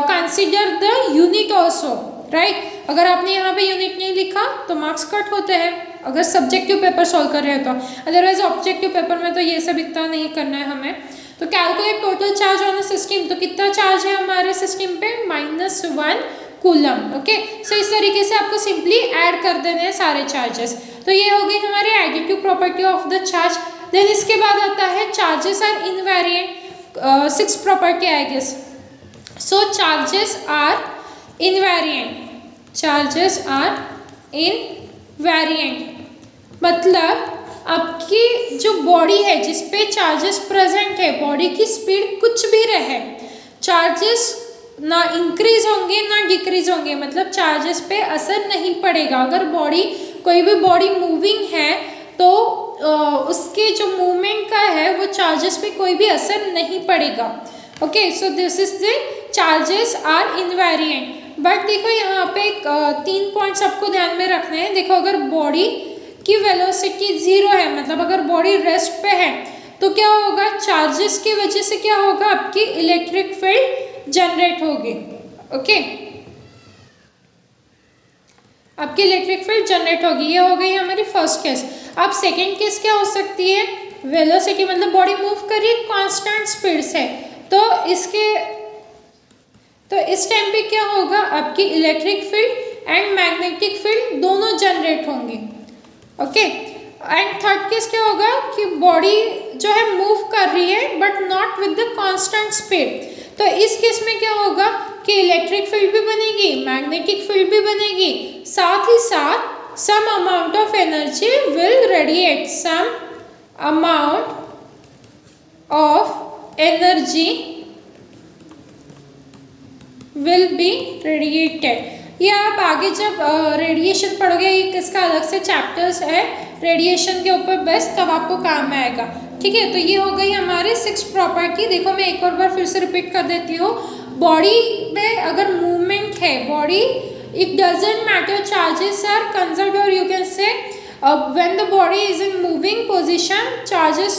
consider the unit also, right. अगर आपने यहाँ पे unit नहीं लिखा तो marks cut होते हैं, अगर सब्जेक्टिव पेपर सॉल्व कर रहे हैं तो। अदरवाइज ऑब्जेक्टिव पेपर में तो ये सब इतना नहीं करना है हमें। तो calculate total charge on a system, तो कितना चार्ज है हमारे सिस्टम पे? -1 कूलम। ओके, सो इस तरीके से आपको सिंपली ऐड कर देने हैं सारे चार्जेस। तो ये हो गई हमारी additive property of the charge. Then इसके बाद आता है charges are invariant, 6 property I guess. So charges are invariant. Charges are invariant. मतलब आपकी जो बॉडी है जिस पे चार्जेस प्रेजेंट है, बॉडी की स्पीड कुछ भी रहे, चार्जेस ना इंक्रीज होंगे ना डिक्रीज होंगे, मतलब चार्जेस पे असर नहीं पड़ेगा। अगर बॉडी, कोई भी बॉडी मूविंग है तो उसके जो मूवमेंट का है वो चार्जेस पे कोई भी असर नहीं पड़ेगा। Okay, so this is the charges are invariant. But देखो यहाँ पे 3 पॉइंट्स आपको ध्यान में रखने हैं। देखो, अगर बॉडी की वेलोसिटी 0 है, मतलब अगर बॉडी रेस्ट पे है, तो क्या होगा? चार्जेस की वजह से क्या होगा? आपकी इलेक्ट्रिक फील्ड जनरेट होगी। ओके, आपकी इलेक्ट्रिक फील्ड जनरेट होगी। ये हो गई हमारी फर्स्ट केस। अब सेकेंड केस क्या हो सकती है? वेलोसिटी मतलब बॉडी मूव कर रही है कांस्टेंट स्पीड से, तो इस टाइम पे क्या होगा? आपकी electric field and magnetic field दोनों जनरेट होंगी। ओके, एंड थर्ड केस क्या होगा कि बॉडी जो है मूव कर रही है but not with the constant speed. तो इस केस में क्या होगा कि इलेक्ट्रिक फील्ड भी बनेगी, मैग्नेटिक फील्ड भी बनेगी, साथ ही साथ some amount of energy will radiate, some amount of energy will be radiated. ये आप आगे जब रेडिएशन पढ़ोगे, इसका अलग से चैप्टर्स है रेडिएशन के ऊपर बेस्ट, तब आपको काम आएगा। ठीक है, तो ये हो गई हमारे 6 प्रॉपर्टी। देखो मैं एक और बार फिर से रिपीट कर देती हूँ। बॉडी में अगर मूवमेंट है, body, it doesn't matter, charges are conserved, और you can say when the body is in moving position charges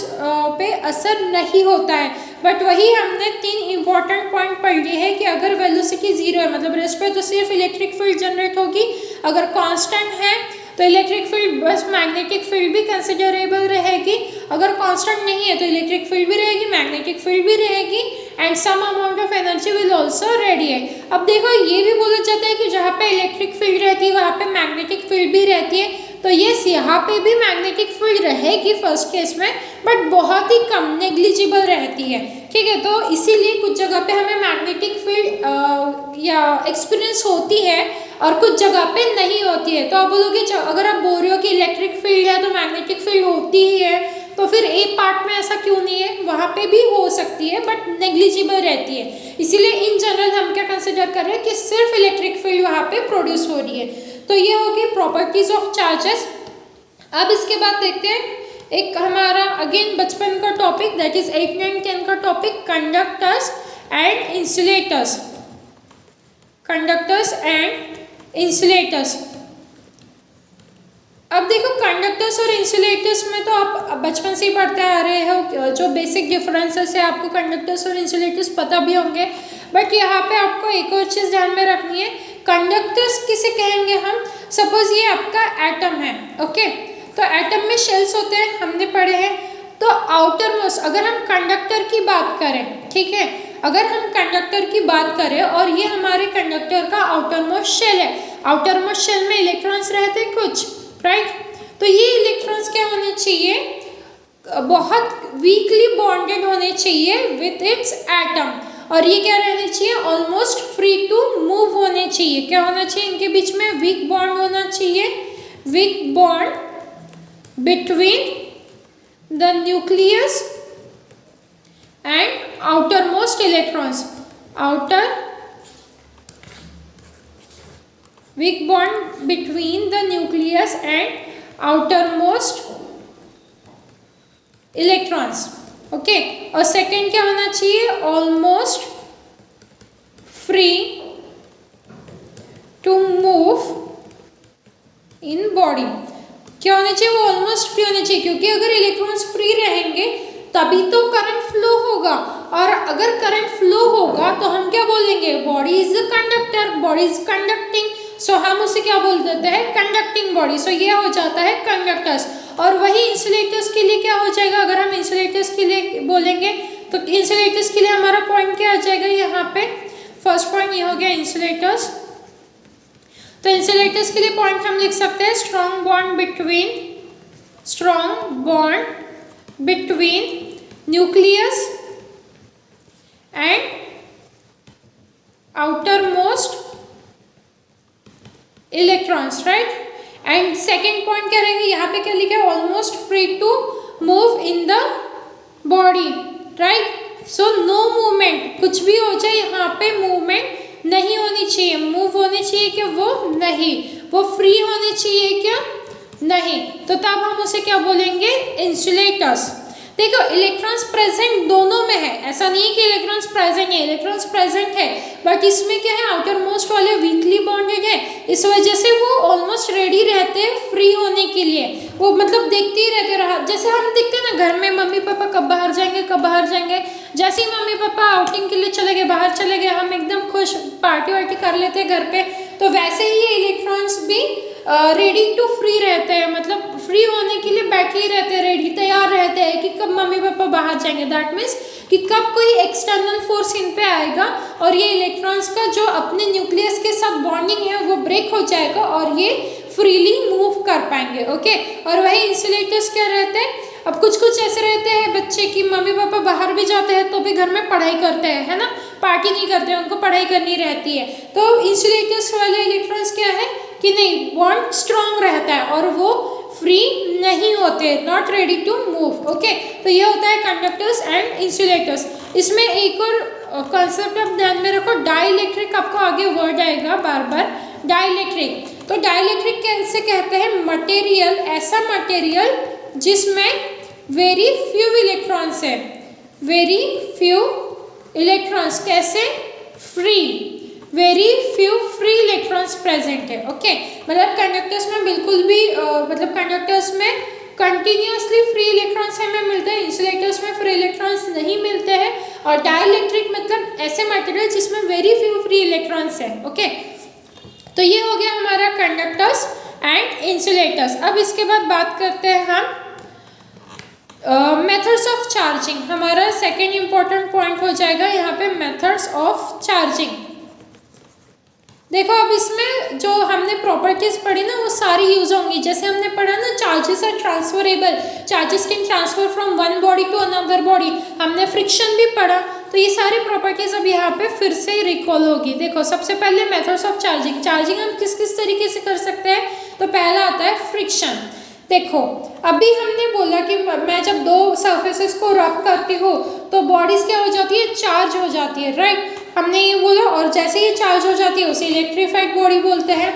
पे असर नहीं होता है। बट वही हमने 3 इंपॉर्टेंट पॉइंट पढ़ लिए हैं कि अगर वेलोसिटी 0 है, मतलब रेस्ट पे, तो सिर्फ इलेक्ट्रिक फील्ड जनरेट होगी। अगर कांस्टेंट है तो इलेक्ट्रिक फील्ड बस मैग्नेटिक फील्ड भी कंसिडरेबल रहेगी। अगर कांस्टेंट नहीं है तो इलेक्ट्रिक फील्ड भी रहेगी, मैग्नेटिक फील्ड भी रहेगी, and some amount of energy will also radiate. अब देखो ये भी बोला जाता है कि जहाँ पे इलेक्ट्रिक फील्ड रहती है वहाँ पे मैग्नेटिक फील्ड भी रहती है, तो यस यहाँ पे भी मैग्नेटिक फील्ड रहेगी फर्स्ट केस में, बट बहुत ही कम, नेग्लिजिबल रहती है, ठीक है। तो इसीलिए कुछ जगह पे हमें मैग्नेटिक फील्ड या एक्सपीरियंस होती है और कुछ जगह पे नहीं होती है। तो आप बोलोगे अगर आप बोल रहे हो कि इलेक्ट्रिक फील्ड है तो मैग्नेटिक फील्ड होती ही है, तो फिर ए पार्ट में ऐसा क्यों नहीं है? वहाँ पे भी हो सकती है बट नेग्लिजिबल रहती है। इसीलिए इन जनरल हम क्या कंसिडर कर रहे हैं कि सिर्फ इलेक्ट्रिक फील्ड वहाँ पे प्रोड्यूस हो रही है। तो ये होगी प्रॉपर्टीज ऑफ चार्जेस। अब इसके बाद देखते हैं एक हमारा अगेन बचपन का टॉपिक, दैट इज 8, 9, 10 का topic, conductors and insulators. Conductors and insulators. अब देखो कंडक्टर्स और इंसुलेटर्स में तो आप बचपन से ही पढ़ते आ रहे हो, जो बेसिक डिफरेंसेस है आपको कंडक्टर्स और इंसुलेटर्स पता भी होंगे, बट यहाँ पे आपको एक और चीज़ ध्यान में रखनी है। कंडक्टर्स किसे कहेंगे हम? सपोज ये आपका एटम है, ओके, तो एटम में शेल्स होते हैं, हमने पढ़े हैं। तो आउटर मोस्ट, अगर हम कंडक्टर की बात करें, ठीक है, अगर हम कंडक्टर की बात करें और ये हमारे कंडक्टर का आउटर मोस्ट शेल है, आउटर मोस्ट शेल में इलेक्ट्रॉन्स रहते हैं कुछ, राइट। तो ये इलेक्ट्रॉन्स क्या होने चाहिए? बहुत वीकली बॉन्डेड होने चाहिए विथ इट्स एटम, और ये क्या रहने चाहिए? ऑलमोस्ट फ्री टू मूव होने चाहिए। क्या होना चाहिए? इनके बीच में वीक बॉन्ड होना चाहिए, weak bond between the nucleus and outer most electrons, outer weak bond between the nucleus and outermost electrons, okay। और सेकेंड क्या होना चाहिए? almost free to move in body। क्या होना चाहिए? वो ऑलमोस्ट फ्री होने चाहिए, क्योंकि अगर इलेक्ट्रॉन्स फ्री रहेंगे तभी तो करंट फ्लो होगा, और अगर करंट फ्लो होगा तो हम क्या बोलेंगे? Body is a conductor, body is conducting, so हम उसे क्या बोल देते हैं? Conducting body. सो ये हो जाता है कंडक्टर्स। और वही इंसुलेटर्स के लिए क्या हो जाएगा? अगर हम इंसुलेटर्स के लिए बोलेंगे तो इंसुलेटर्स के लिए हमारा पॉइंट क्या आ जाएगा यहाँ पे? फर्स्ट पॉइंट ये हो गया इंसुलेटर्स। तो इंसुलेटर्स के लिए पॉइंट हम लिख सकते हैं strong bond between nucleus and outer most electrons, right. And second point क्या रहेंगे? यहाँ पे क्या लिखा है? Almost free to move in the body, right. So no movement, कुछ भी हो जाए यहाँ पे मूवमेंट नहीं होनी चाहिए। मूव होने चाहिए क्या? वो नहीं, वो फ्री होने चाहिए क्या? नहीं। तो तब हम उसे क्या बोलेंगे? इंसुलेटर्स। देखो इलेक्ट्रॉन्स प्रेजेंट दोनों में है, ऐसा नहीं है कि इलेक्ट्रॉन्स प्रेजेंट है, इलेक्ट्रॉन्स प्रेजेंट है, बट इसमें क्या है? आउटर मोस्ट वाले वीकली बॉन्डेड है, इस वजह से वो ऑलमोस्ट रेडी रहते हैं फ्री होने के लिए। वो मतलब देखते ही रहते रहा, जैसे हम देखते हैं ना घर में मम्मी पापा कब बाहर जाएंगे, कब बाहर जाएंगे। जैसे ही मम्मी पापा आउटिंग के लिए चले गए, बाहर चले गए, हम एकदम खुश पार्टी वार्टी कर लेते हैं घर पे। तो वैसे ही ये इलेक्ट्रॉन्स भी रेडी टू फ्री रहते हैं, मतलब फ्री होने के लिए बैठे ही रहते हैं, रेडी तैयार रहते हैं कि कब मम्मी पापा बाहर जाएंगे। दैट मीन्स कि कब कोई एक्सटर्नल फोर्स इन पे आएगा और ये इलेक्ट्रॉन्स का जो अपने न्यूक्लियस के साथ बॉन्डिंग है वो ब्रेक हो जाएगा और ये फ्रीली मूव कर पाएंगे, ओके। और वही इंसुलेटर्स क्या रहते हैं? अब कुछ कुछ ऐसे रहते हैं बच्चे की मम्मी पापा बाहर भी जाते हैं तो भी घर में पढ़ाई करते हैं, है ना, पार्टी नहीं करते हैं, उनको पढ़ाई करनी रहती है। तो इंसुलेटर्स वाले इलेक्ट्रॉन्स क्या है कि नहीं, बॉन्ड स्ट्रॉन्ग रहता है और वो फ्री नहीं होते, not ready to move, okay. तो ये होता है कंडक्टर्स एंड इंसुलेटर्स। इसमें एक और कॉन्सेप्ट आप ध्यान में रखो, डाइलेक्ट्रिक, आपको आगे वर्ड आएगा बार बार, डाइलेक्ट्रिक। तो डाइलेक्ट्रिक कैसे कहते हैं? मटेरियल, ऐसा मटेरियल जिसमें वेरी फ्यू इलेक्ट्रॉन्स है, वेरी फ्यू इलेक्ट्रॉन्स, कैसे? Free, very few free electrons present है, ओके। मतलब कंडक्टर्स में बिल्कुल भी मतलब कंडक्टर्स में कंटिन्यूसली फ्री इलेक्ट्रॉन्स हमें मिलते हैं, इंसुलेटर्स में फ्री इलेक्ट्रॉन्स नहीं मिलते हैं। और डाइलेक्ट्रिक मतलब ऐसे मटेरियल जिसमें वेरी फ्यू फ्री इलेक्ट्रॉन्स है, ओके। तो ये हो गया हमारा कंडक्टर्स एंड इंसुलेटर्स। अब इसके बाद बात करते हैं हम मेथड्स ऑफ चार्जिंग हमारा सेकेंड इंपॉर्टेंट पॉइंट हो जाएगा यहाँ पे, मेथड्स ऑफ चार्जिंग। देखो अब इसमें जो हमने प्रॉपर्टीज पढ़ी ना वो सारी यूज होंगी। जैसे हमने पढ़ा ना charges are transferable, charges can transfer from one body to another body, हमने फ्रिक्शन भी पढ़ा। तो ये सारी प्रॉपर्टीज अब यहाँ पे फिर से रिकॉल होगी। देखो सबसे पहले मेथड्स ऑफ चार्जिंग, चार्जिंग हम किस किस तरीके से कर सकते हैं। तो पहला आता है फ्रिक्शन। देखो अभी हमने बोला कि मैं जब दो सरफेसेस को रब करती हूँ तो बॉडीज क्या हो जाती है, चार्ज हो जाती है, राइट। हमने ये बोला, और जैसे ये चार्ज हो जाती है उसे इलेक्ट्रीफाइड बॉडी बोलते हैं।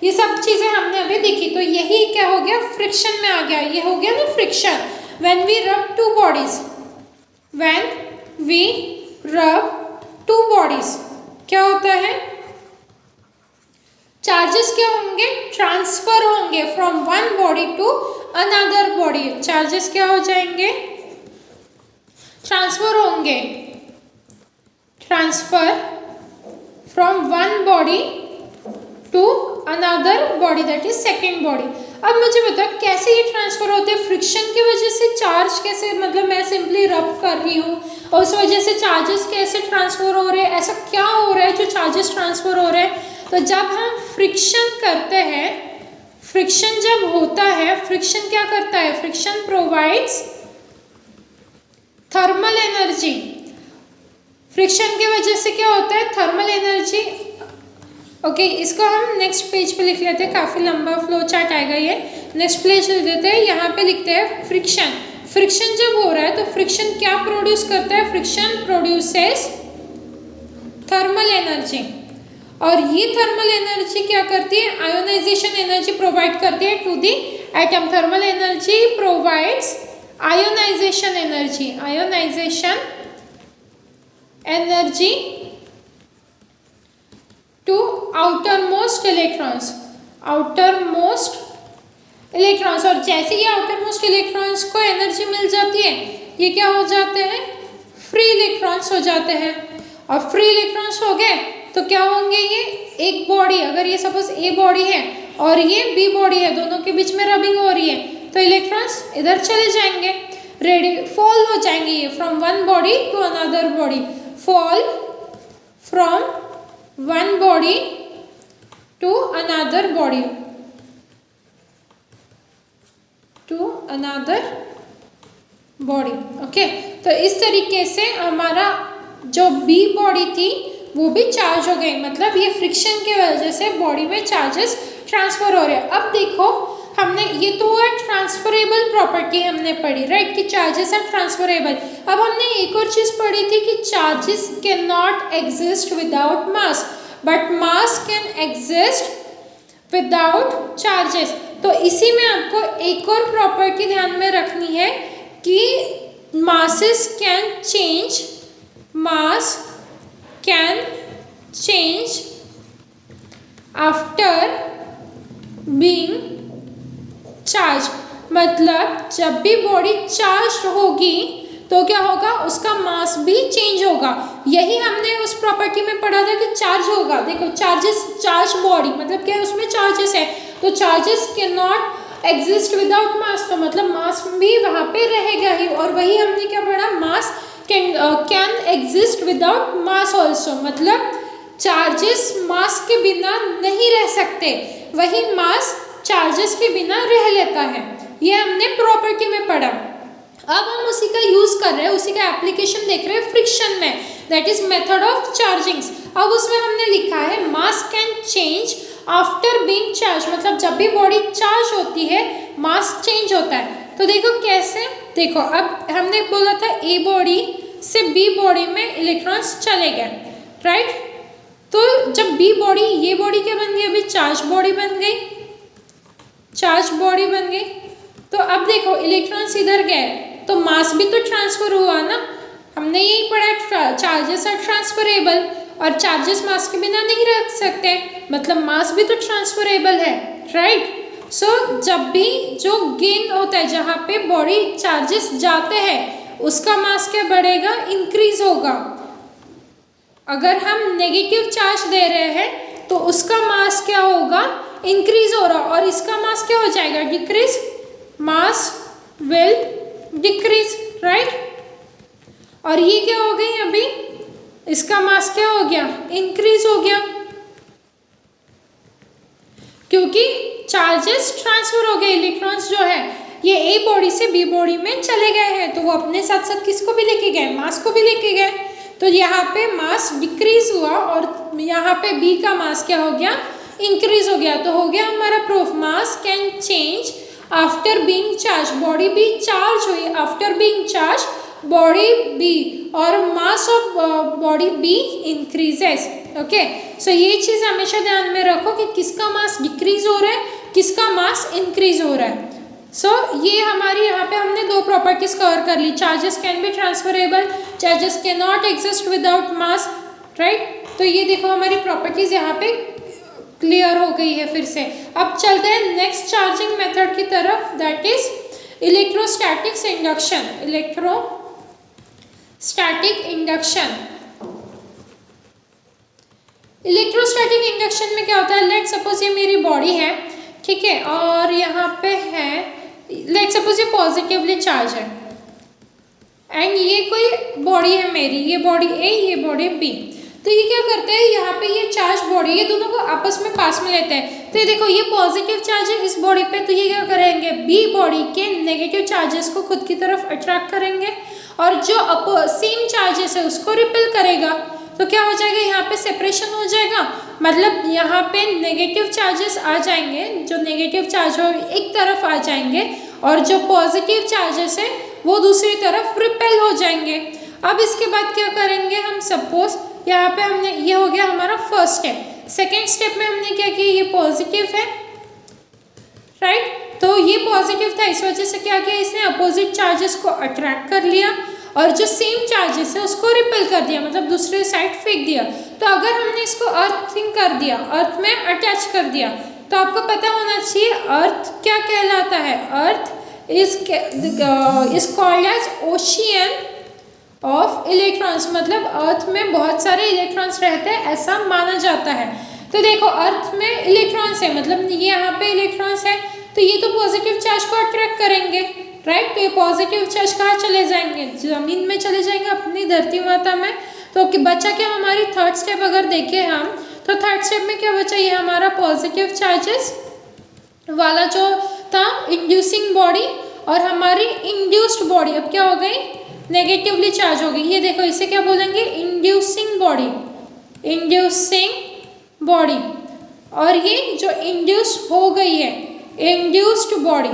ये सब चीज़ें हमने अभी देखी। तो यही क्या हो गया, फ्रिक्शन में आ गया। ये हो गया ना friction. When we rub two bodies, when we rub two bodies क्या होता है, चार्जेस क्या होंगे, ट्रांसफर होंगे from one body to another body. Charges क्या हो जाएंगे, ट्रांसफर होंगे, transfer from one body to another body, that is second body. अब मुझे बताओ कैसे ये ट्रांसफर होते हैं। फ्रिक्शन की वजह से चार्ज कैसे, मतलब मैं सिंपली रब कर रही हूँ और उस वजह से चार्जेस कैसे ट्रांसफर हो रहे हैं, ऐसा क्या हो रहा है जो चार्जेस ट्रांसफर हो रहे हैं। तो जब हम फ्रिक्शन करते हैं, फ्रिक्शन जब होता है, फ्रिक्शन क्या करता है, friction provides thermal energy. Friction की वजह से क्या होता है, थर्मल एनर्जी। ओके, इसको हम नेक्स्ट पेज पे लिख लेते हैं, काफ़ी लंबा फ्लो चार्ट आएगा ये। नेक्स्ट पेज लिख देते हैं, यहाँ पे लिखते हैं फ्रिक्शन। फ्रिक्शन जब हो रहा है तो फ्रिक्शन क्या प्रोड्यूस करता है, फ्रिक्शन प्रोड्यूसेस थर्मल एनर्जी। और ये थर्मल एनर्जी क्या करती है, आयोनाइजेशन एनर्जी प्रोवाइड करती है to the atom. Thermal energy provides ionisation energy, ionisation energy to outer most electrons, outer most electrons. और जैसे ही आउटर मोस्ट इलेक्ट्रॉन्स को एनर्जी मिल जाती है, ये क्या हो जाते हैं, फ्री इलेक्ट्रॉन्स हो जाते हैं। और फ्री इलेक्ट्रॉन्स हो गए तो क्या होंगे, ये एक बॉडी, अगर ये सपोज ए बॉडी है और ये बी बॉडी है, दोनों के बीच में रबिंग हो रही है, तो इलेक्ट्रॉन्स इधर चले जाएंगे, रेडी फॉल हो जाएंगे ये from one body to another body, fall from one body to another body, to another body. Okay, तो इस तरीके से हमारा जो बी बॉडी थी वो भी चार्ज हो गई, मतलब ये फ्रिक्शन की वजह से बॉडी में चार्जेस ट्रांसफर हो रहे हैं। अब देखो हमने ये तो है ट्रांसफरेबल प्रॉपर्टी हमने पढ़ी, राइट, कि चार्जेस आर ट्रांसफरेबल। अब हमने एक और चीज़ पढ़ी थी कि charges can not exist without mass, but mass can exist without charges. तो इसी में आपको एक और प्रॉपर्टी ध्यान में रखनी है कि masses can change, mass can change after being charge. मतलब जब भी बॉडी चार्ज होगी तो क्या होगा, उसका मास भी चेंज होगा। यही हमने उस प्रॉपर्टी में पढ़ा था कि चार्ज होगा। देखो चार्जेस, चार्ज बॉडी मतलब क्या है, उसमें चार्जेस है, तो charges can not exist without mass, तो मतलब मास भी वहाँ पे रहेगा ही। और वही हमने क्या पढ़ा, मास can exist without mass also, मतलब चार्जेस मास के बिना नहीं रह सकते, वही मास चार्जेस के बिना रह लेता है। ये हमने प्रॉपर्टी में पढ़ा। अब हम उसी का यूज कर रहे हैं, उसी का एप्लीकेशन देख रहे हैं फ्रिक्शन में, दैट इज मेथड ऑफ चार्जिंग्स। अब उसमें हमने लिखा है मास can change after being charge, मतलब जब भी बॉडी चार्ज होती है मास चेंज होता है। तो देखो कैसे, देखो अब हमने बोला था ए बॉडी से बी बॉडी में इलेक्ट्रॉन्स चले गए, राइट। तो जब बी बॉडी, ये बॉडी क्या बन गई, अभी चार्ज बॉडी बन गई, चार्ज बॉडी बन गई। तो अब देखो इलेक्ट्रॉन्स इधर गए तो मास भी तो ट्रांसफर हुआ ना, हमने यही पढ़ा चार्जेस आर ट्रांसफरेबल, और चार्जेस मास के बिना नहीं रख सकते, मतलब मास भी तो ट्रांसफरेबल है, राइट। सो जब भी जो गेन होता है, जहाँ पे बॉडी चार्जेस जाते हैं, उसका मास क्या बढ़ेगा, इंक्रीज होगा। अगर हम नेगेटिव चार्ज दे रहे हैं तो उसका मास क्या होगा, इंक्रीज हो रहा, और इसका मास क्या हो जाएगा, decrease, mass will decrease, right. और ये क्या हो गई अभी, इसका मास क्या हो गया, इंक्रीज हो गया, क्योंकि चार्जेस ट्रांसफर हो गए। इलेक्ट्रॉन्स जो है ये ए बॉडी से बी बॉडी में चले गए हैं, तो वो अपने साथ साथ किसको भी लेके गए, मास को भी लेके गए। तो यहाँ पे मास डिक्रीज हुआ और यहाँ पे बी का मास क्या हो गया, इंक्रीज हो गया। तो हो गया हमारा proof, mass can change after being charge. Body be charge हुई after being charge, body be और mass of body be increases. Okay, so ये चीज़ हमेशा ध्यान में रखो कि किसका मास डिक्रीज हो रहा है, किसका मास इंक्रीज हो रहा है। सो ये हमारी यहाँ पे हमने दो प्रॉपर्टीज कवर कर ली, charges can be transferable, charges can not exist without mass, right. तो ये देखो हमारी प्रॉपर्टीज यहाँ पे क्लियर हो गई है फिर से। अब चलते हैं नेक्स्ट चार्जिंग मेथड की तरफ, that is electrostatics induction. Electrostatic induction, electrostatic induction में क्या होता है, लेट सपोज ये मेरी बॉडी है, ठीक है, और यहाँ पे है लेट सपोज ये पॉजिटिवली चार्ज है एंड ये कोई बॉडी है मेरी, ये बॉडी ए, ये बॉडी बी। तो ये क्या करते हैं, यहाँ पे ये चार्ज बॉडी, ये दोनों को आपस में पास में लेते हैं। तो ये देखो ये पॉजिटिव चार्ज है इस बॉडी पे, तो ये क्या करेंगे, बी बॉडी के नेगेटिव चार्जेस को खुद की तरफ अट्रैक्ट करेंगे और जो सेम चार्जेस है उसको रिपेल करेगा। तो क्या हो जाएगा, यहाँ पे सेपरेशन हो जाएगा, मतलब यहाँ पे नेगेटिव चार्जेस आ जाएंगे, जो नेगेटिव चार्ज हो एक तरफ आ जाएंगे और जो पॉजिटिव चार्जेस है वो दूसरी तरफ रिपेल हो जाएंगे। अब इसके बाद क्या करेंगे हम, सपोज यहाँ पे हमने, ये हो गया हमारा फर्स्ट स्टेप। सेकेंड स्टेप में हमने क्या किया, ये पॉजिटिव है, राइट। तो ये पॉजिटिव था, इस वजह से क्या किया, इसने अपोजिट चार्जेस को अट्रैक्ट कर लिया और जो सेम चार्जेस है उसको रिपेल कर दिया, मतलब दूसरे साइड फेंक दिया। तो अगर हमने इसको अर्थिंग कर दिया, अर्थ में अटैच कर दिया, तो आपको पता होना चाहिए अर्थ क्या कहलाता है। Earth is called as ocean of electrons, मतलब अर्थ में बहुत सारे इलेक्ट्रॉन्स रहते हैं ऐसा माना जाता है। तो देखो अर्थ में इलेक्ट्रॉन्स है, मतलब ये यहाँ पे इलेक्ट्रॉन्स है, तो ये तो पॉजिटिव चार्ज को अट्रैक्ट करेंगे, राइट। तो ये पॉजिटिव चार्ज कहाँ चले जाएंगे, जमीन में चले जाएंगे, अपनी धरती माता में। तो बचा क्या हमारी थर्ड स्टेप, अगर देखें हम तो थर्ड स्टेप में क्या बचा, ये हमारा पॉजिटिव चार्जेस वाला जो था इंड्यूसिंग बॉडी और हमारी इंड्यूस्ड बॉडी अब क्या हो गई, नेगेटिवली चार्ज हो गई। ये देखो इसे क्या बोलेंगे, इंड्यूसिंग बॉडी, इंड्यूसिंग बॉडी। और ये जो इंड्यूस हो गई है, इंड्यूस्ड बॉडी।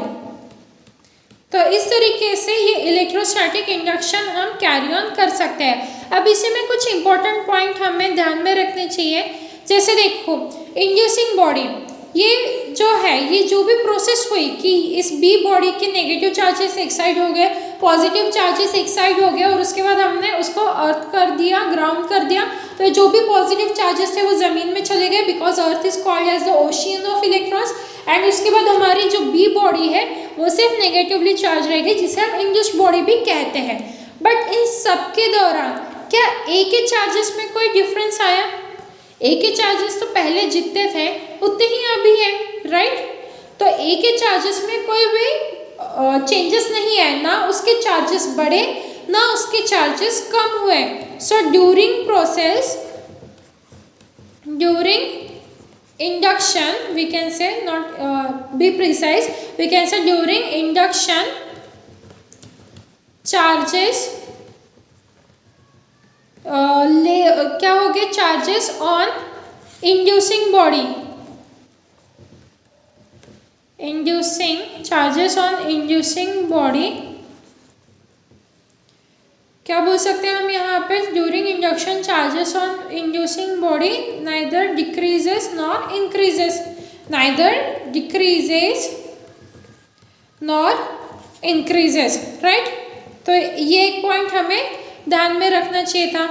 तो इस तरीके से ये इलेक्ट्रोस्टैटिक इंडक्शन हम कैरी ऑन कर सकते हैं। अब इसी में कुछ इंपॉर्टेंट पॉइंट हमें ध्यान में रखने चाहिए, जैसे देखो इंड्यूसिंग बॉडी, ये जो है, ये जो भी प्रोसेस हुई कि इस बी बॉडी के नेगेटिव चार्जेस एक साइड हो गए, पॉजिटिव चार्जेस एक साइड हो गए और उसके बाद हमने उसको अर्थ कर दिया, ग्राउंड कर दिया। तो जो भी पॉजिटिव चार्जेस थे वो ज़मीन में चले गए, because earth is called as the ocean of electrons. And उसके बाद हमारी जो बी बॉडी है वो सिर्फ नेगेटिवली चार्ज रहेगी, जिसे हम इंड्यूस्ड बॉडी भी कहते हैं। बट इन सब के दौरान क्या ए के चार्जेस में कोई डिफरेंस आया? ए के चार्जेस तो पहले जितने थे उतने ही अभी है, राइट। तो ए के चार्जेस में कोई भी चेंजेस नहीं है, ना उसके चार्जेस बढ़े ना उसके चार्जेस कम हुए। So during process, during induction we can say, not be precise, we can say during induction charges क्या हो गए, charges on inducing body, inducing charges on inducing body, क्या बोल सकते हैं हम यहाँ पे, during induction charges on inducing body neither decreases nor increases, neither decreases nor increases, right. तो ये एक पॉइंट हमें ध्यान में रखना चाहिए था।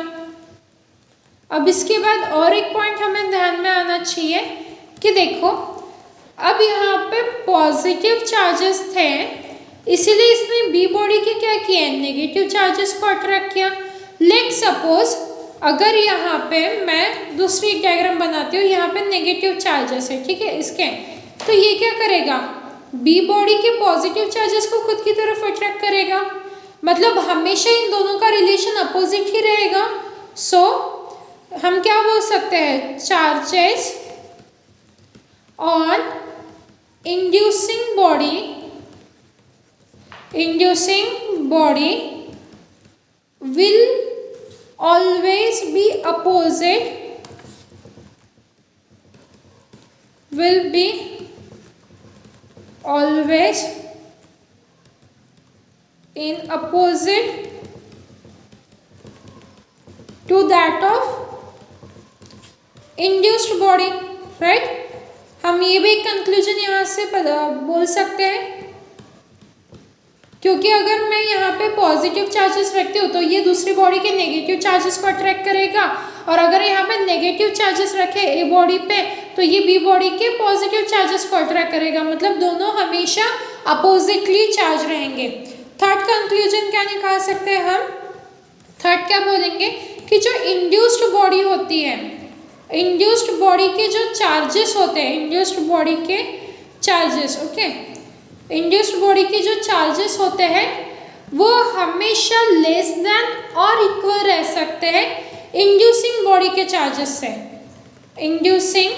अब इसके बाद और एक पॉइंट हमें ध्यान में आना चाहिए कि देखो अब यहाँ पे पॉजिटिव चार्जेस थे, इसीलिए इसने बी बॉडी के क्या किया, नेगेटिव चार्जेस को अट्रैक्ट किया। लेट सपोज अगर यहाँ पे मैं दूसरी डायग्राम बनाती हूँ, यहाँ पे नेगेटिव चार्जेस है, ठीक है, इसके, तो ये क्या करेगा, बी बॉडी के पॉजिटिव चार्जेस को खुद की तरफ अट्रैक्ट करेगा। मतलब हमेशा इन दोनों का रिलेशन अपोजिट ही रहेगा। सो हम क्या बोल सकते हैं, charges on inducing body will always be always in opposite to that of induced body, right? हम ये भी एक कंक्लूजन यहाँ से बोल सकते हैं, क्योंकि अगर मैं यहाँ पे पॉजिटिव चार्जेस रखती हूँ तो ये दूसरी बॉडी के नेगेटिव चार्जेस को अट्रैक्ट करेगा, और अगर यहाँ पे नेगेटिव चार्जेस रखे ए बॉडी पे तो ये बी बॉडी के पॉजिटिव चार्जेस को अट्रैक्ट करेगा, मतलब दोनों हमेशा अपोजिटली चार्ज रहेंगे। थर्ड कंक्लूजन क्या निकाल सकते हैं हम, थर्ड क्या बोलेंगे कि जो इंड्यूस्ड बॉडी होती है, इंड्यूस्ड बॉडी के जो चार्जेस होते हैं, इंड्यूस्ड बॉडी के चार्जेस, ओके, इंड्यूस्ड बॉडी के जो चार्जेस होते हैं वो हमेशा लेस देन और इक्वल रह सकते हैं इंड्यूसिंग बॉडी के चार्जेस से, इंड्यूसिंग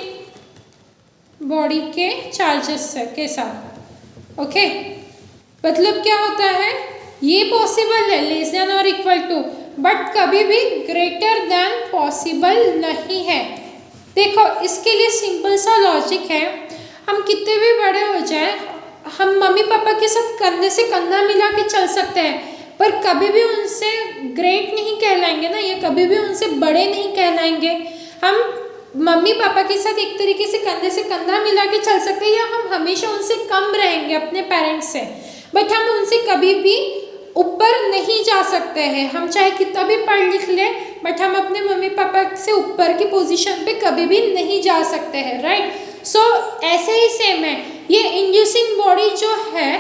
बॉडी के चार्जेस से के साथ, ओके। मतलब क्या होता है, ये पॉसिबल है लेस देन और इक्वल टू, बट कभी भी ग्रेटर देन पॉसिबल नहीं है। देखो इसके लिए सिंपल सा लॉजिक है, हम कितने भी बड़े हो जाए, हम मम्मी पापा के साथ कंधे से कंधा मिला के चल सकते हैं, पर कभी भी उनसे ग्रेट नहीं कहलाएंगे ना, ये कभी भी उनसे बड़े नहीं कहलाएंगे। हम मम्मी पापा के साथ एक तरीके से कंधे से कंधा मिला के चल सकते हैं, या हम हमेशा उनसे कम रहेंगे अपने पेरेंट्स से, बट हम उनसे कभी भी ऊपर नहीं जा सकते हैं। हम चाहे कितना भी पढ़ लिख लें, बट हम अपने मम्मी पापा से ऊपर की पोजीशन पे कभी भी नहीं जा सकते हैं, राइट। सो ऐसे ही सेम है, ये इंड्यूसिंग बॉडी जो है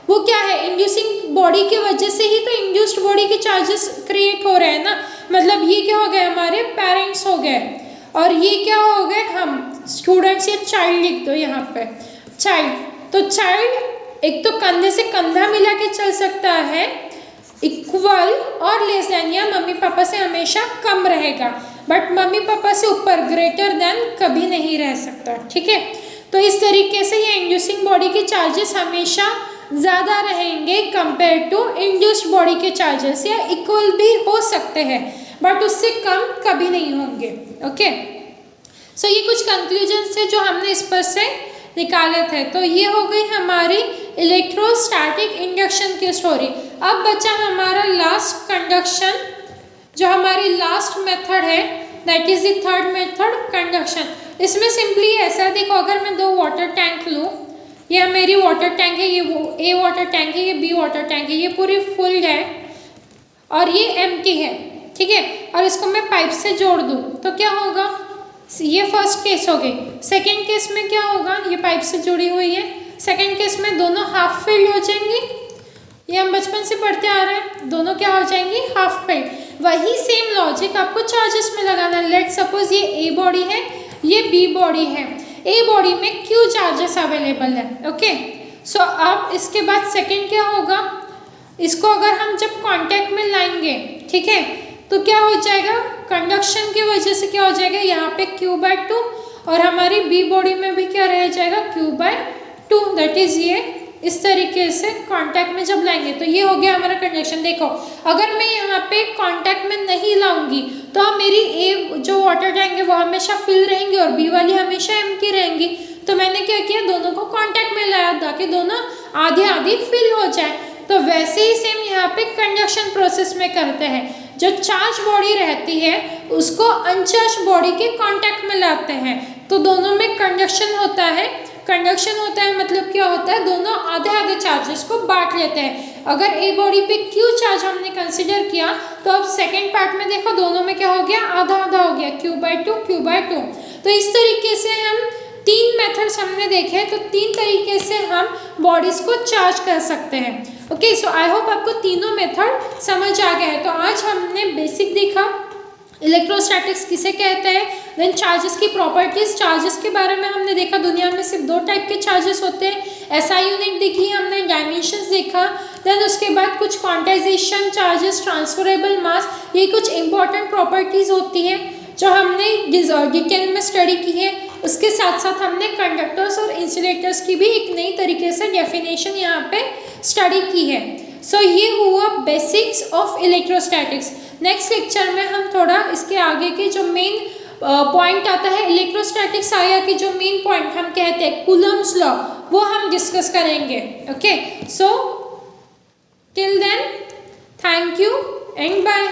वो क्या है, इंड्यूसिंग बॉडी की वजह से ही तो इंड्यूस्ड बॉडी के चार्जेस क्रिएट हो रहे हैं ना। मतलब ये क्या हो गए, हमारे पेरेंट्स हो गए, और ये क्या हो गए, हम स्टूडेंट्स, या चाइल्ड लिख दो यहाँ पे, चाइल्ड। तो चाइल्ड एक तो कंधे से कंधा मिला के चल सकता है, इक्वल और लेस देन, या मम्मी पापा से हमेशा कम रहेगा, बट मम्मी पापा से ऊपर ग्रेटर देन कभी नहीं रह सकता, ठीक है। तो इस तरीके से ये इंड्यूसिंग बॉडी के चार्जेस हमेशा ज़्यादा रहेंगे कंपेयर टू इंड्यूस्ड बॉडी के चार्जेस, या इक्वल भी हो सकते हैं बट उससे कम कभी नहीं होंगे, ओके। सो ये कुछ कंक्लूजन्स थे जो हमने इस पर से निकाले थे। तो ये हो गई हमारी इलेक्ट्रोस्टैटिक इंडक्शन की स्टोरी। अब बचा हमारा लास्ट कंडक्शन, जो हमारी लास्ट मेथड है, that is the third method, conduction. इसमें सिंपली ऐसा देखो, अगर मैं दो वाटर टैंक लूँ, ये मेरी वाटर टैंक है, ये वो ए वाटर टैंक है, ये बी वाटर टैंक है, ये पूरी फुल है और ये एम्प्टी है, ठीक है, और इसको मैं पाइप से जोड़ दूँ तो क्या होगा, ये फर्स्ट केस हो गई। सेकेंड केस में क्या होगा, ये पाइप से जुड़ी हुई है, सेकेंड केस में दोनों हाफ फिल्ड हो जाएंगी, ये हम बचपन से पढ़ते आ रहे हैं, दोनों क्या हो जाएंगी, हाफ फिल्ड। वही सेम लॉजिक आपको चार्जेस में लगाना है। लेट सपोज ये ए बॉडी है, ये बी बॉडी है, ए बॉडी में क्यू चार्जेस अवेलेबल है, ओके। सो अब इसके बाद सेकेंड क्या होगा, इसको अगर हम जब कांटेक्ट में लाएंगे, ठीक है, तो क्या हो जाएगा, कंडक्शन की वजह से क्या हो जाएगा, यहाँ पे Q/2, और हमारी बी बॉडी में भी क्या रह जाएगा, Q/2, दैट इज ये इस तरीके से कांटेक्ट में जब लाएंगे तो ये हो गया हमारा कंडक्शन। देखो अगर मैं यहाँ पे कांटेक्ट में नहीं लाऊंगी तो मेरी ए जो वाटर टैंक है वो हमेशा फिल रहेंगी और बी वाली हमेशा एम्प्टी रहेंगी। तो मैंने क्या किया, दोनों को कांटेक्ट में लाया ताकि दोनों आधी आधी फिल हो जाए। तो वैसे ही सेम यहाँ पे कंडक्शन प्रोसेस में करते हैं, जो चार्ज बॉडी रहती है उसको अनचार्ज बॉडी के कांटेक्ट में लाते हैं तो दोनों में कंडक्शन होता है। कंडक्शन होता है मतलब क्या होता है, दोनों आधे आधे चार्जेस को बांट लेते हैं। अगर ए बॉडी पे क्यू चार्ज हमने कंसिडर किया तो अब सेकेंड पार्ट में देखो दोनों में क्या हो गया, आधा आधा हो गया, Q/2 Q/2। तो इस तरीके से हम तीन मेथड्स हमने देखे, तो तीन तरीके से हम बॉडीज को चार्ज कर सकते हैं। ओके, सो आई होप आपको तीनों मेथड समझ आ गया है। तो आज हमने बेसिक देखा, इलेक्ट्रोस्टैटिक्स किसे कहते हैं, देन चार्जेस की प्रॉपर्टीज, चार्जेस के बारे में हमने देखा दुनिया में सिर्फ दो टाइप के चार्जेस होते हैं, SI यूनिट देखी हमने, डायमेंशंस देखा, देन उसके बाद कुछ क्वांटाइजेशन चार्जेस, ट्रांसफरेबल मास, ये कुछ इंपॉर्टेंट प्रॉपर्टीज होती हैं जो हमने डिटेल में स्टडी की है। उसके साथ साथ हमने कंडक्टर्स और इंसुलेटर्स की भी एक नई तरीके से डेफिनेशन यहाँ पे स्टडी की है। सो ये हुआ basics of electrostatics. Next lecture में हम थोड़ा इसके आगे के जो मेन पॉइंट आता है इलेक्ट्रोस्टैटिक्स आया कि जो मेन पॉइंट हम कहते हैं कूलम्स लॉ, वो हम डिस्कस करेंगे। Okay, so till then thank you and bye.